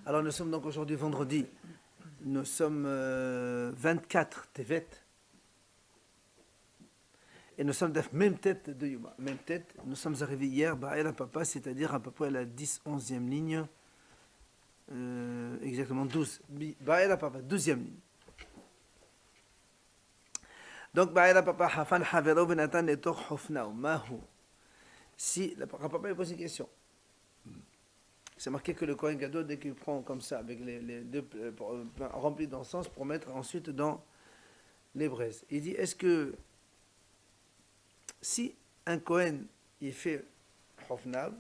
Alors nous sommes donc aujourd'hui vendredi. Nous sommes 24 Tevet. Et nous sommes même tête de Yuma. Même tête. Nous sommes arrivés hier, Ba'el Papa, c'est-à-dire à peu près la 10-11e ligne. Exactement 12. Ba'el Papa, 12e ligne. Donc Ba'el Papa, Hafan Havero Venatan et Tor Hofnao. Mahu. Si, le Papa pose une question. C'est marqué que le Kohen Gadol, dès qu'il prend comme ça, avec les deux remplis d'encens, pour mettre ensuite dans les braises. Il dit, est-ce que si un Kohen, il fait Hofnav,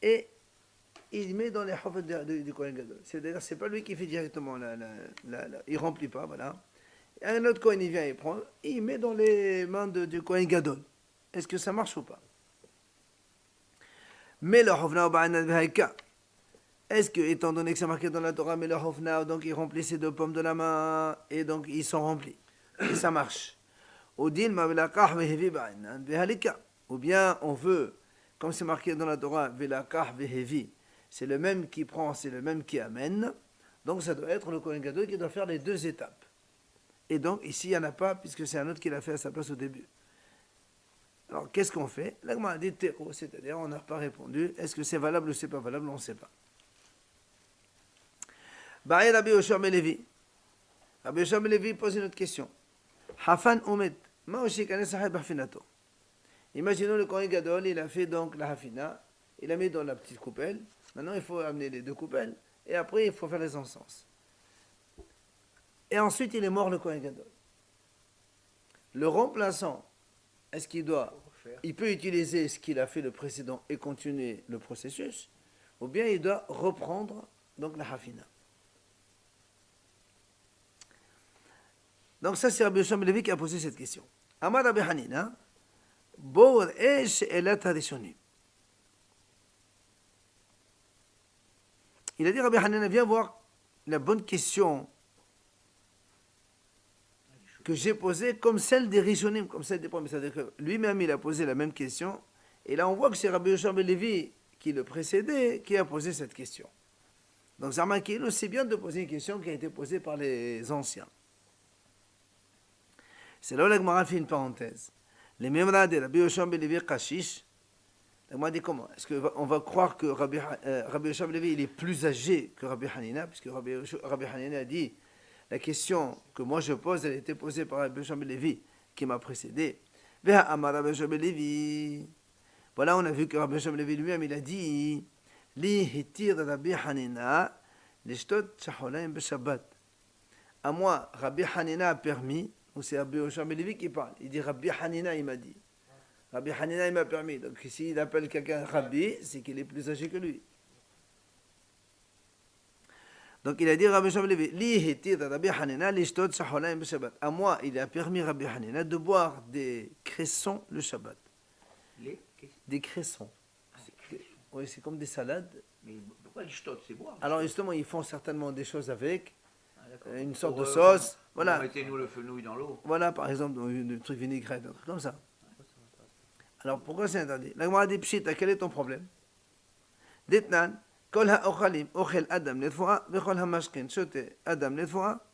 et il met dans les Hof du Kohen Gadol, c'est-à-dire, c'est pas lui qui fait directement, il remplit pas, voilà. Et un autre Kohen, il vient, il prend, et il met dans les mains du Kohen Gadol. Est-ce que ça marche ou pas? Mais le Hofnao ba'anad v'haïka. Est-ce que, étant donné que c'est marqué dans la Torah, mais le Hofnao, donc il remplit ses deux pommes de la main, et donc ils sont remplis. Et ça marche. Ou bien on veut, comme c'est marqué dans la Torah, velakah vehevi, c'est le même qui prend, c'est le même qui amène. Donc ça doit être le Kohen Gadol qui doit faire les deux étapes. Et donc ici, il n'y en a pas, puisque c'est un autre qui l'a fait à sa place au début. Alors, qu'est-ce qu'on fait? L'agma a dit terreau, c'est-à-dire on n'a pas répondu. Est-ce que c'est valable ou c'est pas valable? On ne sait pas. Baï Rabbi Yoshua ben Levi. Rabbi Yoshua ben Levi pose une autre question. Hafan Omet. Ma aussi kane sahib hafinato. Imaginons le Kohen Gadol, il a fait donc la hafina, il a mis dans la petite coupelle. Maintenant, il faut amener les deux coupelles, et après, il faut faire les encens. Et ensuite, il est mort le Kohen Gadol. Le remplaçant, est-ce qu'il doit, il peut utiliser ce qu'il a fait le précédent et continuer le processus, ou bien il doit reprendre donc la hafina. Donc ça c'est Rabbi Yoshua ben Levi qui a posé cette question. Amar Rabbi Hanina, Bour esh elat harishonim. Il a dit Rabbi Hanina, viens voir la bonne question que j'ai posée comme celle des Rishonim, comme celle des premiers. C'est-à-dire que lui-même, il a posé la même question. Et là, on voit que c'est Rabbi Yoshua ben Levi qui le précédait, qui a posé cette question. Donc, Zarmakilo, c'est bien de poser une question qui a été posée par les anciens. C'est là où la Gemara fait une parenthèse. Les Memra de Rabbi Yoshua ben Levi Kashish, la Gemara dit comment? Est-ce qu'on va croire que Rabbi Yoshua ben Levi il est plus âgé que Rabbi Hanina, puisque Rabbi Hanina a dit la question que moi je pose, elle a été posée par Rabbi Yoshua ben Levi qui m'a précédé. Voilà, on a vu que Rabbi Yoshua ben Levi lui-même, il a dit Li hitir Rabbi Hanina l'ishtot shaholayim b'shabbat. À moi, Rabbi Hanina a permis, ou c'est Rabbi Yoshua ben Levi qui parle. Il dit Rabbi Hanina, il m'a dit. Rabbi Hanina, il m'a permis. Donc s'il appelle quelqu'un Rabbi, c'est qu'il est plus âgé que lui. Donc il a dit Rabbi Yoshua ben Levi, Li hitir Rabbi Hanina l'ishtot shaholayim b'shabbat. À moi, il a permis Rabbi Hanina de boire des cressons le Shabbat. Des cressons. Oui, c'est comme des salades. Mais pourquoi l'ishtot, c'est boire? Alors justement, ils font certainement des choses avec, une sorte de sauce. Voilà. Mettez-nous le fenouil dans l'eau. Voilà, par exemple, des trucs vinaigrette, un truc comme ça. Alors pourquoi c'est interdit? La Gemara dit Pshita, quel est ton problème? Ditnan, kol ha'ochalim, ochel adam netfoa, vechol ha'mashkin, shote adam netfoa.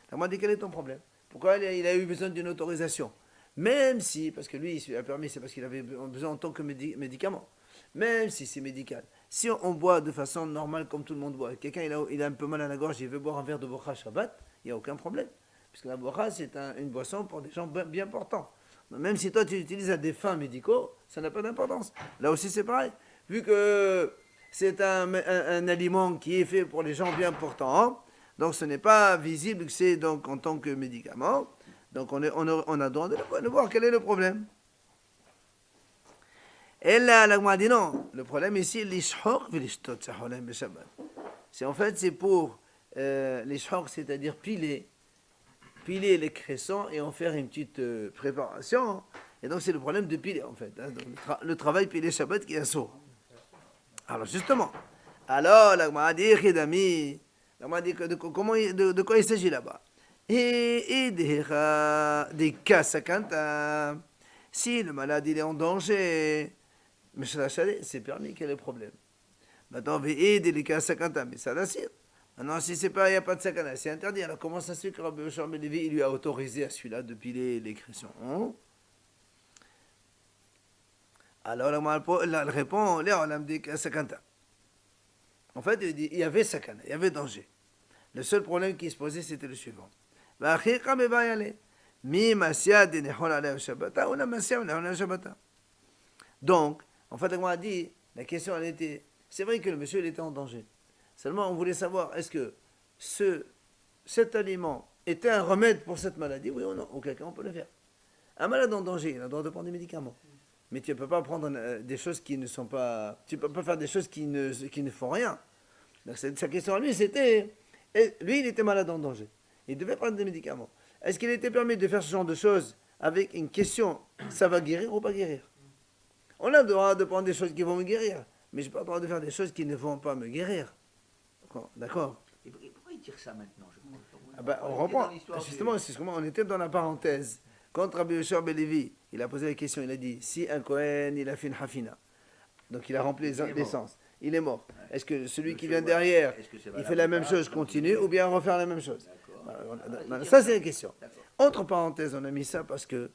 La Gemara dit quel est ton problème? Pourquoi il a eu besoin d'une autorisation? Même si, parce que lui, il a permis, c'est parce qu'il avait besoin en tant que médicament. Même si c'est médical. Si on boit de façon normale comme tout le monde boit, quelqu'un il a un peu mal à la gorge, il veut boire un verre de bocha Shabbat, il n'y a aucun problème. Puisque la bocha, c'est une boisson pour des gens bien portants. Même si toi tu l'utilises à des fins médicaux, ça n'a pas d'importance. Là aussi c'est pareil. Vu que c'est un aliment qui est fait pour les gens bien portants, donc ce n'est pas visible que c'est donc en tant que médicament. Donc on a droit de voir quel est le problème. Et là, la Gemara dit non. Le problème ici, l'ishhok v'lishtot shaholayim b'shabbat. C'est en fait, c'est pour l'ishhok, c'est-à-dire piler les cressons et en faire une petite préparation. Et donc c'est le problème de piler en fait. Hein. Donc, le travail piler Shabbat qui est sourd. Alors justement, alors la Gemara dit Chidami, la Gemara dit de quoi il s'agit là-bas? Et des cas sakanta. Si le malade il est en danger, mais c'est permis, quel est le problème? Maintenant, Ve'id, il est qu'à sakanta, mais ça l'assire. Maintenant, si c'est pas, il n'y a pas de sakana, c'est interdit. Alors, comment ça se fait que Rabbi Yoshua ben Levi, il lui a autorisé à celui-là de piler les créations? Alors, elle répond, là, on a dit qu'à sakanta. En fait, il dit, il y avait sakana, il y avait danger. Le seul problème qui se posait, c'était le suivant. Donc, en fait, on a dit, la question, elle était, c'est vrai que le monsieur, il était en danger. Seulement, on voulait savoir, est-ce que cet aliment était un remède pour cette maladie, oui ou non? Auquel cas, on peut le faire. Un malade en danger, il a le droit de prendre des médicaments. Mais tu ne peux pas prendre des choses qui ne sont pas... Tu ne peux pas faire des choses qui ne font rien. Donc, sa question à lui, c'était... Lui, il était malade en danger. Il devait prendre des médicaments. Est-ce qu'il était permis de faire ce genre de choses avec une question, ça va guérir ou pas guérir? On a le droit de prendre des choses qui vont me guérir, mais je n'ai pas le droit de faire des choses qui ne vont pas me guérir. D'accord? Et pourquoi il tire ça maintenant? Ah ben, on reprend. Justement, c'est comment on était dans la parenthèse. Quand Rabbi Yoshua ben Levi, il a posé la question, il a dit, si un Kohen, il a fait une hafina, donc il a rempli l'essence, il est mort. Est-ce que celui qui vient derrière, il fait la même chose, continue, ou bien refaire la même chose? Ça, c'est la question. Entre parenthèses, on a mis ça parce que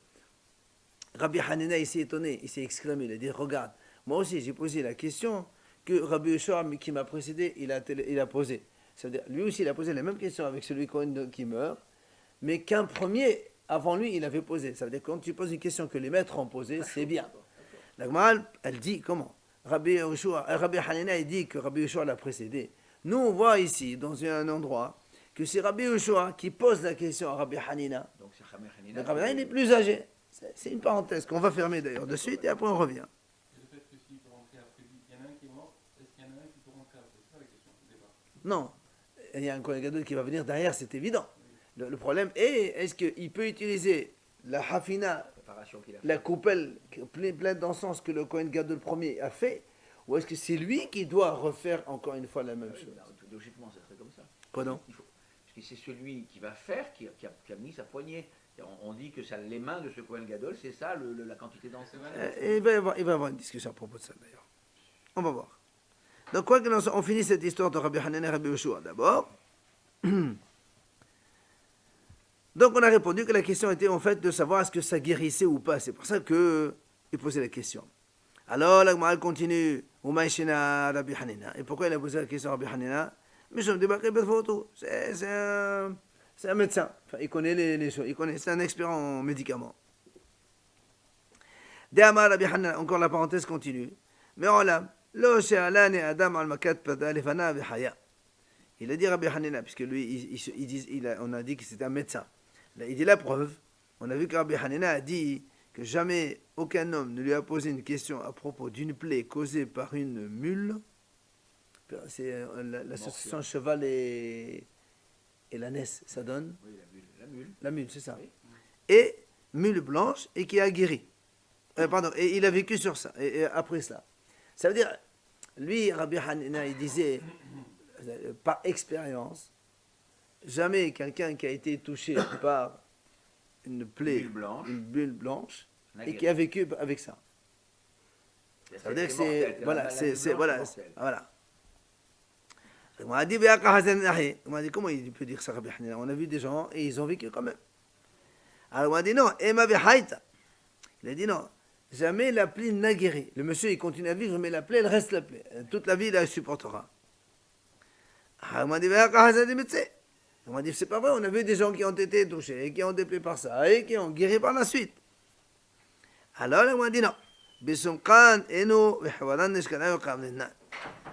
Rabbi Hanina, il s'est étonné, il s'est exclamé, il a dit, regarde, moi aussi, j'ai posé la question que Rabbi Yoshua, qui m'a précédé, il a posé. Ça veut dire, lui aussi, il a posé la même question avec celui qui meurt, mais qu'un premier, avant lui, il avait posé. Ça veut dire que quand tu poses une question que les maîtres ont posée, c'est bien. La Gemara, elle dit, comment? Rabbi Hanina, il dit que Rabbi Yoshua l'a précédé. Nous, on voit ici, dans un endroit, que c'est Rabbi Yoshua qui pose la question à Rabbi Hanina. Donc Rabbi Hanina, il est plus âgé. C'est une parenthèse qu'on va fermer d'ailleurs de suite et après on revient. Non, il y a un Kohen Gadol qui va venir derrière, c'est évident. Le problème est, est-ce qu'il peut utiliser la hafina, la coupelle pleine d'encens que le Kohen Gadol premier a fait, ou est-ce que c'est lui qui doit refaire encore une fois la même chose? Logiquement, ça serait comme ça. Pardon? Parce que c'est celui qui va faire qui a mis sa poignée. On dit que ça, les mains de ce Kohen Gadol, c'est ça la quantité d'encens. Il va y avoir une discussion à propos de ça d'ailleurs. On va voir. Donc, quoi qu'il en soit, on finit cette histoire de Rabbi Hanan et Rabbi Yoshua d'abord. Donc, on a répondu que la question était en fait de savoir est-ce que ça guérissait ou pas. C'est pour ça qu'il posait la question. Alors, la Gemara continue. Rabbi Hanina. Et pourquoi il a posé la question à Rabbi Hanina? Mais je me débarquais de photo. C'est un médecin. Enfin, il connaît les choses. C'est un expert en médicaments. Rabbi Hanina, encore la parenthèse continue. Mais il a dit Rabbi Hanina, puisque lui, on a dit que c'était un médecin. Là, il dit la preuve. On a vu que Rabbi Hanina a dit que jamais aucun homme ne lui a posé une question à propos d'une plaie causée par une mule. C'est l'association cheval et l'ânesse, ça donne? Oui, la mule. La mule, c'est ça. Oui. Et mule blanche et qui a guéri. Pardon, et il a vécu sur ça, et après cela. Ça veut dire, lui, Rabbi Hanina, il disait, par expérience, jamais quelqu'un qui a été touché par une plaie, une bulle blanche, et qui a vécu avec ça. Ça veut dire que c'est, voilà, On a dit, comment il peut dire ça, Rabbi Hanina? On a vu des gens, et ils ont vécu quand même. Alors on a dit non, Emma Behaïta. Il a dit non. Jamais la plaie n'a guéri. Le monsieur, il continue à vivre, mais la plaie, elle reste la plaie. Toute la vie, il la supportera. On m'a dit, c'est pas vrai, on a vu des gens qui ont été touchés, et qui ont été plaies par ça, et qui ont guéri par la suite. Alors, on m'a dit non.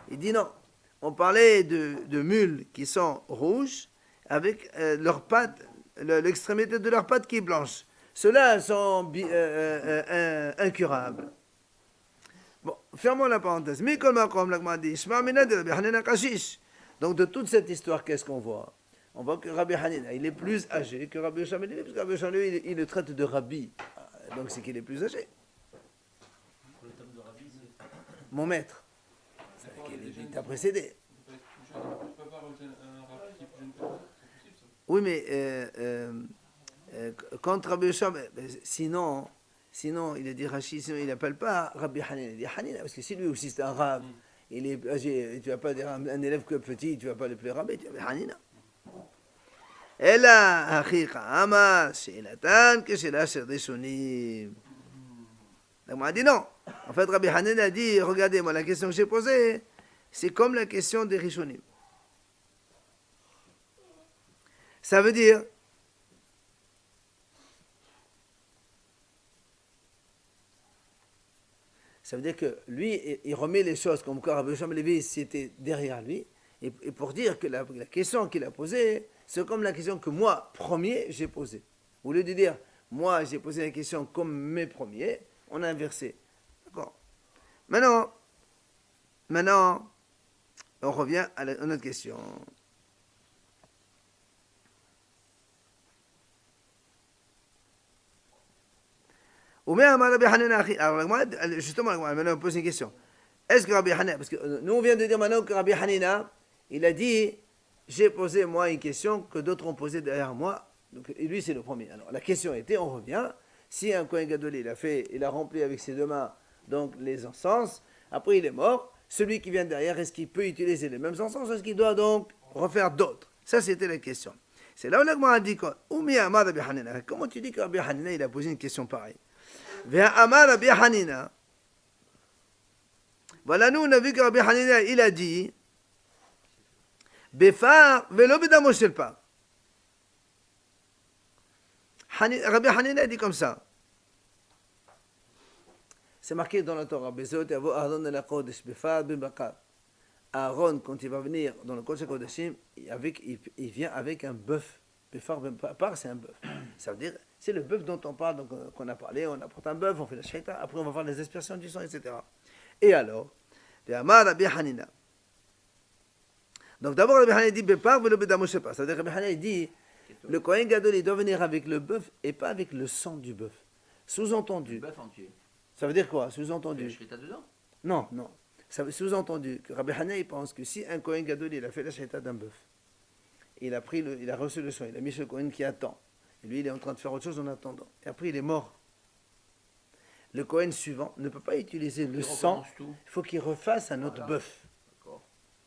Il dit non. On parlait de mules qui sont rouges, avec leurs pattes, l'extrémité de leurs pattes qui est blanche. Ceux-là sont incurables. Bon, fermons la parenthèse. Donc, de toute cette histoire, qu'est-ce qu'on voit? On voit que Rabbi Hanina, il est plus âgé que Rabbi Yoshua ben Levi, parce que Rabbi Yoshua ben Levi, il le traite de Rabbi. Donc, c'est qu'il est plus âgé. Mon maître. Il t'a précédé. Oui, mais quand Rabbi Yoshua, sinon, il a dit Rachid, sinon il n'appelle pas Rabbi Hanina, il dit Hanina, parce que si lui aussi c'est un rab, il est âgé, tu vas pas dire un élève que petit, tu vas pas le plus Rabbi, tu vas dire Hanina. Et là, Achicha Ama, Sheilatan, que c'est là, c'est Rishonim. Donc, on a dit non. En fait, Rabbi Hanina a dit, regardez, moi, la question que j'ai posée, c'est comme la question des Rishonim. Ça veut dire, que lui, il remet les choses comme quoi Rabbi Shimon Levi, c'était derrière lui, et pour dire que la question qu'il a posée, c'est comme la question que moi, premier, j'ai posée. Au lieu de dire, moi, j'ai posé la question comme mes premiers, on a inversé. D'accord. Maintenant, on revient à notre question. Alors, justement, maintenant on pose une question. Est-ce que Rabbi Hanina, parce que nous on vient de dire maintenant que Rabbi Hanina, il a dit, j'ai posé moi une question que d'autres ont posée derrière moi, donc, et lui c'est le premier. Alors la question était, on revient, si un Kohen Gadol il a rempli avec ses deux mains donc les encens, après il est mort, celui qui vient derrière, est-ce qu'il peut utiliser les mêmes encens, est-ce qu'il doit donc refaire d'autres? Ça c'était la question. C'est là où l'Agma a dit, comment tu dis que Rabbi Hanina il a posé une question pareille? Amar Rabbi Hanina. Voilà, nous on a vu que Rabbi Hanina il a dit Befar velo bedamo shel par. Rabbi Hanina a dit comme ça. C'est marqué dans la Torah. Bezot yavo Aaron el Kodesh Befar b'bakar. Aaron, quand il va venir dans le Kodesh Kodeshim, il vient avec un bœuf. Befar b'bakar, c'est un bœuf. Ça veut dire, c'est le bœuf dont on parle, donc qu'on a parlé, on apporte un bœuf, on fait la shaita, après on va faire les aspersions du sang, etc. Et alors, Amar Rabbi Hanina. Donc d'abord, Rabbi Hanina dit Bepar velo bedamo shel par. Ça veut dire que Rabbi Hanina dit le Kohen Gadol il doit venir avec le bœuf et pas avec le sang du bœuf. Sous-entendu. Le bœuf entier. Ça veut dire quoi? Sous-entendu. La shaita dedans? Non. Ça veut sous-entendu que Rabbi Hanina il pense que si un Kohen Gadol il a fait la shaita d'un bœuf, il a reçu le sang, il a mis ce Kohen qui attend. Et lui, il est en train de faire autre chose en attendant. Et après, il est mort. Le Kohen suivant ne peut pas utiliser le sang. Il faut qu'il refasse un autre bœuf.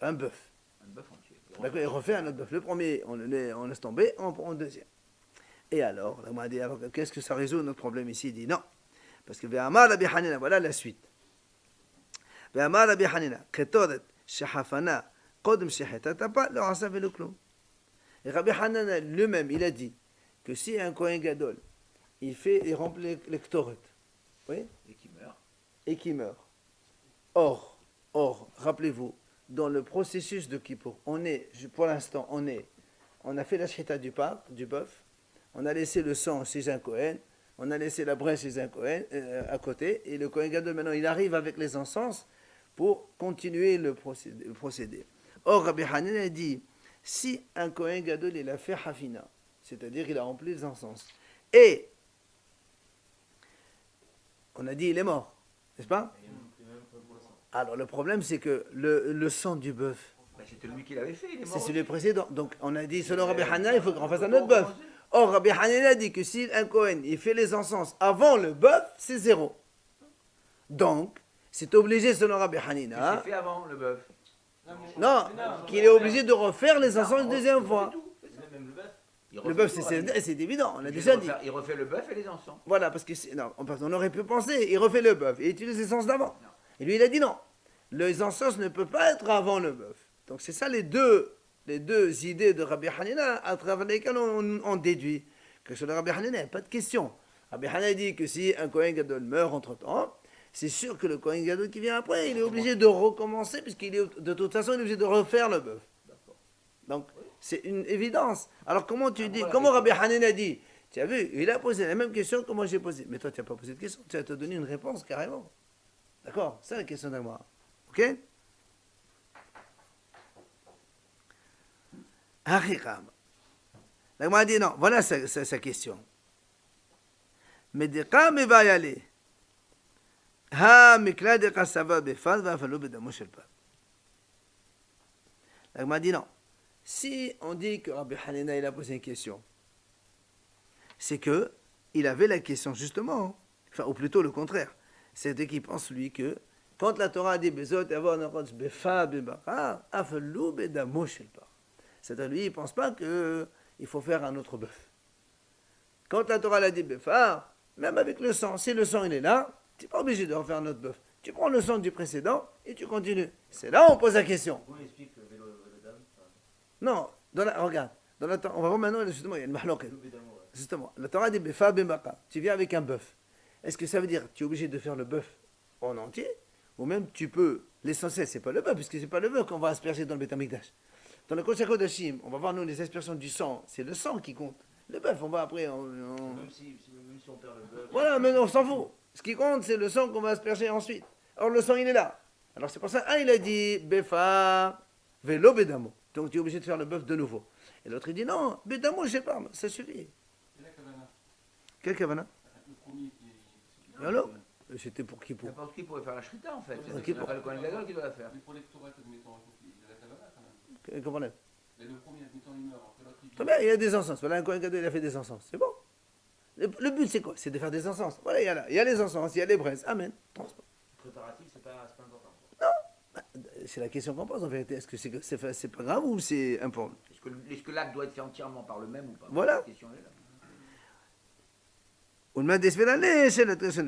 Un bœuf. Un bœuf entier. D'accord, il refait un autre bœuf. Le premier, on laisse tomber, on prend le deuxième. Et alors, on m'a dit, alors, qu'est-ce que ça résout notre problème ici? Il dit non. Parce que Ve'amar Rabbi Hanina, voilà la suite. Ve'amar Rabbi Hanina, Ketoret, Shehafana, Kodem Shehetatapa, le Rasav et le Klum. Et Rabbi Hanina lui-même, il a dit que si un Kohen Gadol, il remplit les Ktoret, oui, et qui meurt. Or, rappelez-vous, dans le processus de Kippour, pour l'instant, on a fait la shita du bœuf, on a laissé le sang chez un Kohen, on a laissé la brèche chez un Kohen à côté, et le Kohen Gadol maintenant, il arrive avec les encens pour continuer le procédé. Or, Rabbi Hanina dit, si un Kohen Gadol, il a fait Hafina, c'est-à-dire qu'il a rempli les encens, et on a dit il est mort, n'est-ce pas? Alors le problème c'est que le sang du bœuf, c'était lui qui l'avait fait, il est mort. C'est celui précédent. Donc on a dit selon Rabbi Hanina il faut qu'on fasse un autre bœuf. Or Rabbi Hanina a dit que si un Kohen il fait les encens avant le bœuf, c'est 0. Donc c'est obligé selon Rabbi Hanina. C'est fait avant le bœuf. Non, qu'il est obligé de refaire les encens une deuxième fois. Le bœuf, c'est évident, on a déjà dit. Il refait le bœuf et les encens. Voilà, parce que on aurait pu penser, il refait le bœuf et utilise les encens d'avant. Et lui, il a dit non. Les encens ne peuvent pas être avant le bœuf. Donc c'est ça les deux idées de Rabbi Hanina à travers lesquelles on déduit que sur le Rabbi Hanina, il n'y a pas de question. Rabbi Hanina dit que si un Kohen Gadol meurt entre-temps, c'est sûr que le Kohen Gadol qui vient après, il est obligé de recommencer, puisqu'il est de toute façon, il est obligé de refaire le bœuf. Donc, c'est une évidence. Alors, comment Rabbi Hanina dit? Tu as vu, il a posé la même question que moi j'ai posée. Mais toi, tu n'as pas posé de question, tu as te donné une réponse carrément. D'accord? C'est la question d'Agma. Ok? L'Agma a dit non, voilà sa question. Mais de quand il va y aller? L'Agma a dit non. Si on dit que Rabbi Hanina il a posé une question, c'est que il avait la question justement, enfin ou plutôt le contraire, c'est qu'il pense lui que Quand la Torah dit Bezot Yavor Nechotz Befa Bebakar, Afelou Bedamo Shel Par. C'est-à-dire, lui, il ne pense pas qu'il faut faire un autre bœuf. Quand la Torah l'a dit Befar, même avec le sang, si le sang il est là, tu n'es pas obligé de refaire un autre bœuf. Tu prends le sang du précédent et tu continues. C'est là où on pose la question. Comment il explique le vélo d'âme? Non, regarde, on va voir maintenant, justement, il y a une mahloket. Le bédamo, ouais. Justement, la Torah dit Befa Bemaka. Tu viens avec un bœuf. Est-ce que ça veut dire que tu es obligé de faire le bœuf en entier? Ou même tu peux, l'essentiel, c'est pas le bœuf, puisque c'est pas le bœuf qu'on va asperger dans le Beth Amikdash. Dans le Kodesh HaKodashim, on va voir nous les aspersions du sang, c'est le sang qui compte. Le bœuf, on va après. Même si on perd le bœuf. Voilà, mais on s'en fout. Ce qui compte, c'est le sang qu'on va asperger ensuite. Or, le sang, il est là. Alors, c'est pour ça, un, il a dit Befa, Velo, Bedamo. Donc, tu es obligé de faire le bœuf de nouveau. Et l'autre, il dit non, Bedamo, je sais pas, ça suffit. Et la Kavana, Quel Kavana? le premier qui. Et alors C'était pour qui? Pour N'importe qui pourrait faire la shrita en fait. Qui C'est pas le Kohen Gadol qui doit la faire. Mais pour les Torah, admettons, il y a la Kavana quand même. Comment on est? Mais le premier, admettons, il meurt, après l'autre, il vit. Très bien, il y a des encens. Voilà, un Kohen Gadol, il a fait des encens. C'est bon. Le but, c'est quoi? C'est de faire des encens. Voilà, il y a les encens, il y a les braises. Amen. Transport. Préparatif, c'est pas important. C'est la question qu'on pose en vérité. Est-ce que c'est pas grave ou c'est important? Est-ce que l'acte doit être fait entièrement par le même ou pas? Voilà. La question est là.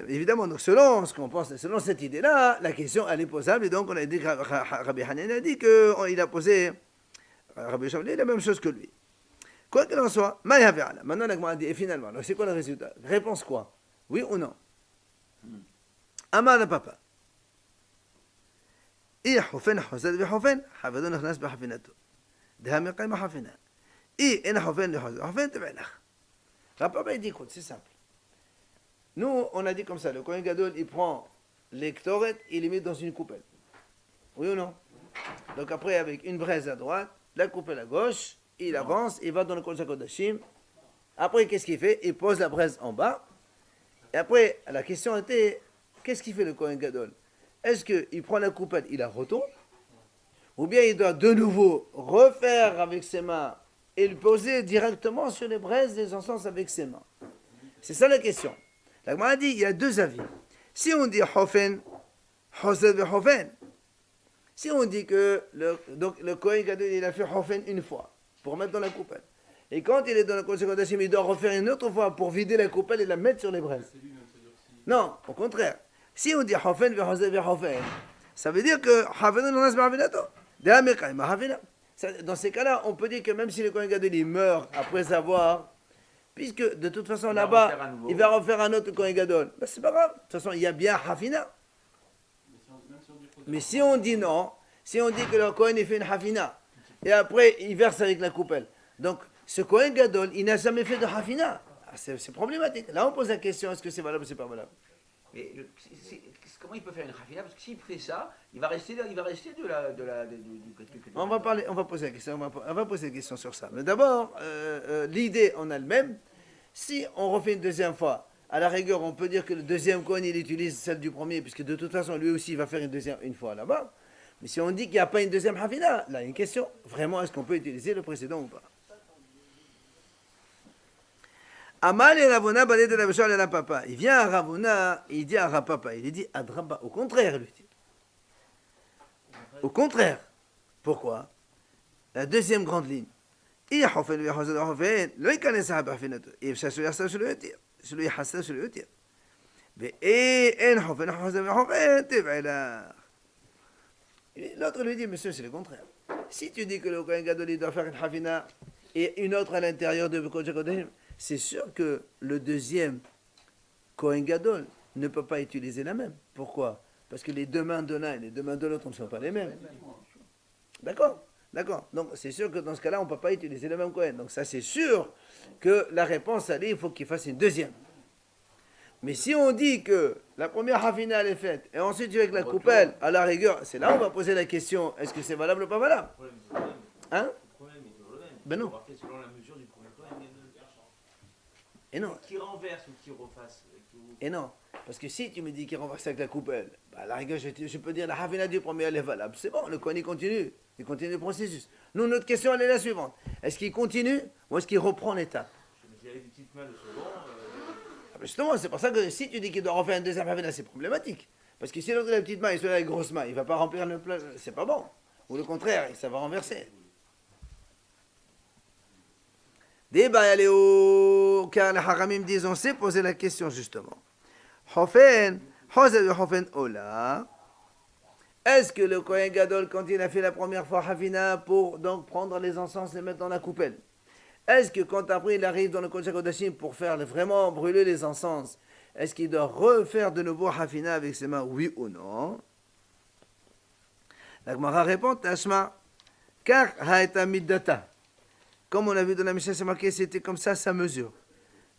Évidemment, donc selon ce qu'on pense, selon cette idée-là, la question elle est posable. Et donc on a dit que Rabbi Hanan a dit qu'il a posé Rabbi Shavli la même chose que lui. Quoi qu'il en soit, maintenant la Gemara dit, et finalement, alors c'est quoi le résultat? Réponse quoi? Oui ou non? Amar le papa. Et papa il dit écoute, c'est simple. Nous, on a dit comme ça, le Kohen Gadol, il prend les ktoret, il les met dans une coupelle. Oui ou non? Donc après, avec une braise à droite, la coupelle à gauche, il avance, il va dans le Kodesh HaKodashim. Après, qu'est-ce qu'il fait? Il pose la braise en bas. Et après, la question était, qu'est-ce qu'il fait le Kohen Gadol? Est-ce qu'il prend la coupelle, il la retourne? Ou bien il doit de nouveau refaire avec ses mains et le poser directement sur les braises des encens avec ses mains? C'est ça la question. La Gemara dit, il y a deux avis. Si on dit Hofen, Hosed ve Hofen, si on dit que le Kohen Gadol, il a fait Hofen une fois, pour mettre dans la coupelle, et quand il est dans le Kodesh HaKodashim, il doit refaire une autre fois pour vider la coupelle et la mettre sur les braises. Non, au contraire. Si on dit Hofen ve Hosed ve Hofen, ça veut dire que Hofen non nas ba'avinato. Dans ces cas-là, on peut dire que même si le Kohen Gadol, il meurt après avoir... Puisque de toute façon là-bas, il va refaire un autre Kohen Gadol. Ben, c'est pas grave. De toute façon, il y a bien Hafina. Mais si on dit non, si on dit que le Kohen il fait une Hafina, et après il verse avec la coupelle. Donc ce Kohen Gadol, il n'a jamais fait de Hafina. Ah, c'est problématique. Là on pose la question, est-ce que c'est valable ou c'est pas valable? Mais comment il peut faire une rafina? Parce que s'il fait ça, il va rester du On va poser la question, on va poser la question sur ça. Mais d'abord, l'idée en elle-même, si on refait une deuxième fois, à la rigueur, on peut dire que le deuxième Kohen, il utilise celle du premier, puisque de toute façon, lui aussi, il va faire une fois là-bas. Mais si on dit qu'il n'y a pas une deuxième hafina, là, il y a une question. Vraiment, est-ce qu'on peut utiliser le précédent ou pas? Amal et Ravuna balé de la Bechal et la papa. Il vient à Ravuna, il dit à Rapapa, il dit à Draba. Au contraire, lui dit. Au contraire. Pourquoi? La deuxième grande ligne. Il L'autre lui dit, monsieur, c'est le contraire. Si tu dis que le Kohen Gadol doit faire une hafina et une autre à l'intérieur de Kodesh HaKodashim, c'est sûr que le deuxième Kohen Gadol ne peut pas utiliser la même. Pourquoi? Parce que les deux mains de l'un et les deux mains de l'autre ne sont pas les mêmes. D'accord? D'accord. Donc c'est sûr que dans ce cas-là, on ne peut pas utiliser le même Kohen. Donc ça, c'est sûr que la réponse, elle est, il faut qu'il fasse une deuxième. Mais si on dit que la première hafina elle est faite, et ensuite avec la coupelle, à la rigueur, c'est là où on va poser la question, est-ce que c'est valable ou pas valable? Hein? Le problème est toujours le même. Ben non. On va faire selon la mesure du premier Kohen. Et non. Qui renverse ou qui refasse. Et non. Parce que si tu me dis qu'il renverse avec la coupelle, bah à la rigueur, je peux dire la hafina du premier elle est valable. C'est bon, le Kohen il continue le processus. Nous, notre question elle est la suivante. Est-ce qu'il continue ou est-ce qu'il reprend l'étape? Il y a des petites mains de second. Justement, c'est pour ça que si tu dis qu'il doit refaire une deuxième hafina, c'est problématique. Parce que si l'autre a la petite main et celui-là a la grosse main, il ne va pas remplir le plat, c'est pas bon. Ou le contraire, ça va renverser. Débat Léo, car les haramim disent, on s'est posé la question justement. Hofen, Hofen Ola. Est-ce que le Kohen Gadol, quand il a fait la première fois Havina pour donc prendre les encens et les mettre dans la coupelle, est-ce que quand après il arrive dans le Kodesh HaKodashim pour faire vraiment brûler les encens, est-ce qu'il doit refaire de nouveau Havina avec ses mains, oui ou non? La Gemara répond, Tashma, car Haeta Middata. Comme on a vu dans la Mishnah, c'est marqué, c'était comme ça sa mesure.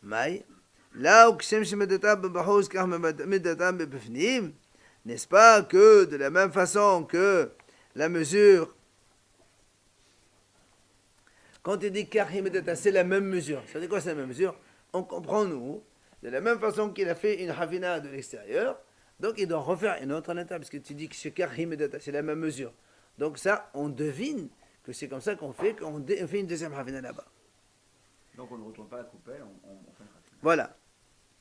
Maï, là où Kshem Shemedata Bebahouz, car Middata Bebefnim, n'est-ce pas que de la même façon que la mesure, quand il dit Karhimedata, c'est la même mesure. Ça veut dire quoi, c'est la même mesure? On comprend, nous, de la même façon qu'il a fait une Havina de l'extérieur, donc il doit refaire une autre à l'intérieur, parce que tu dis que c'est Karhimedata, c'est la même mesure. Donc ça, on devine que c'est comme ça qu'on fait une deuxième Havina là-bas. Donc on ne retourne pas la coupelle, on fait une Havina. Voilà.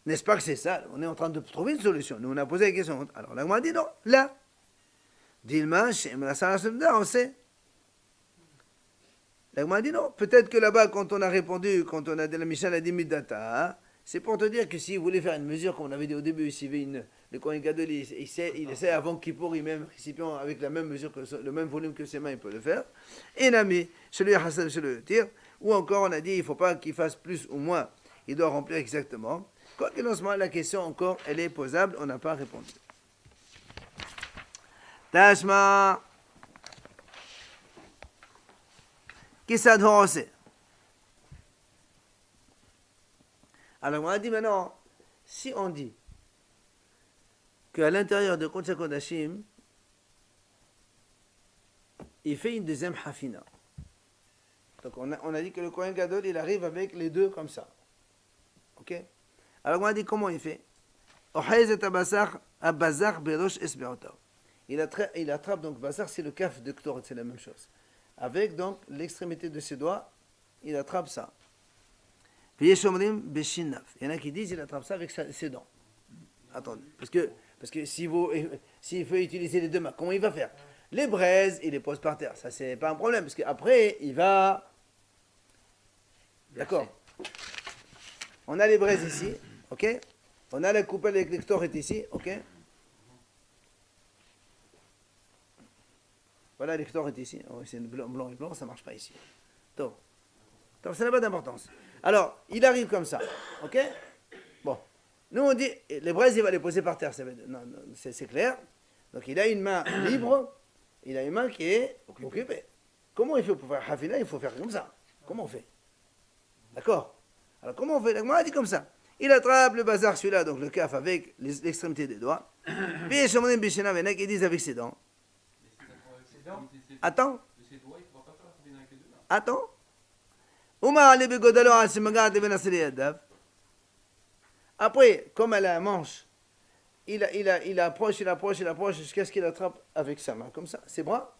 N'est-ce pas que c'est ça? On est en train de trouver une solution. Nous, on a posé la question. Alors, là, on a dit non. Là. Dilma, on sait. Là, on a dit non. Peut-être que là-bas, quand on a répondu, quand on a dit la Mishnah, a dit Midata, c'est pour te dire que s'il voulait faire une mesure, comme on avait dit au début, le Kohen Gadol, il essaie avant Kippour, il met un récipient avec la même mesure, le même volume que ses mains, il peut le faire. Et Nami, celui à Hassan, celui le tir. Ou encore, on a dit, il ne faut pas qu'il fasse plus ou moins. Il doit remplir exactement. Quoi qu'il en soit, la question encore, elle est posable, on n'a pas répondu. Tashma. Kissad Horose. Alors on a dit maintenant, si on dit qu'à l'intérieur de Kodesh HaKodashim, il fait une deuxième hafina. Donc on a dit que le Kohen Gadol, il arrive avec les deux comme ça. Ok? Alors on a dit comment il fait. Il attrape donc Bazar, c'est le kaf de Ktor, c'est la même chose. Avec donc l'extrémité de ses doigts, il attrape ça. Il y en a qui disent il attrape ça avec ses dents. Attendez, parce que s'il veut utiliser les deux mains, comment il va faire? Les braises, il les pose par terre. Ça, c'est pas un problème, parce qu'après, il va... D'accord. On a les braises ici, ok? On a la coupelle avec l'extor est ici, ok? Voilà, l'extor est ici. Oh, c'est blanc et blanc, ça ne marche pas ici. Donc, ça n'a pas d'importance. Alors, il arrive comme ça, ok? Bon. Nous, on dit, les braises, il va les poser par terre. C'est clair. Donc, il a une main libre, il a une main qui est occupée. Comment il fait pour faire Hafina? Il faut faire comme ça. Comment on fait? D'accord? Alors, comment on fait? La Gemara dit comme ça. Il attrape le bazar, celui-là, donc le kaf, avec l'extrémité des doigts. Puis, il y en a qui disent avec ses dents. Attends. Attends. Après, comme elle a un manche, il approche jusqu'à ce qu'il attrape avec sa main, comme ça. Ses bras.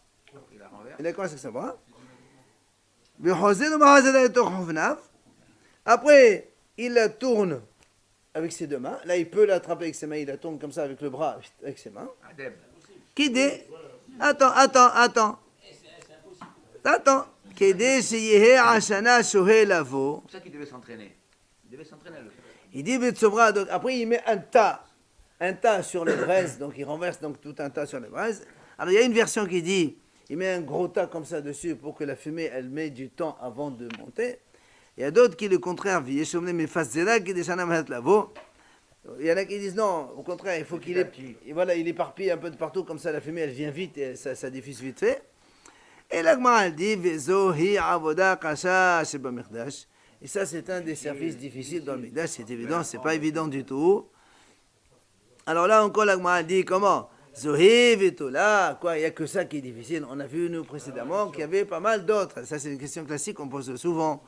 Il a commencé avec ses bras. Après, il la tourne avec ses deux mains. Là, il peut l'attraper avec ses mains. Il la tourne comme ça avec le bras, avec ses mains. Qui dit? Attends. Attends. C'est pour ça qu'il devait s'entraîner. Il devait s'entraîner à le faire. Il dit Betsovra, donc après il met un tas sur les braises, donc il renverse donc tout un tas sur les braises. Alors il y a une version qui dit, il met un gros tas comme ça dessus pour que la fumée, elle met du temps avant de monter. Il y a d'autres qui le contraire, il y en a qui disent non, au contraire, il faut qu'il il éparpille un peu de partout, comme ça la fumée elle vient vite et ça diffuse vite fait. Et la Gemara elle dit Vezohi avoda kasha sheba mikdash. Et ça c'est un des services difficiles dans le mikdash, c'est évident, c'est pas évident du tout. Alors là encore la Gemara dit comment? Zohi vetola, quoi, il n'y a que ça qui est difficile. On a vu nous précédemment qu'il y avait pas mal d'autres. Ça c'est une question classique qu'on pose souvent.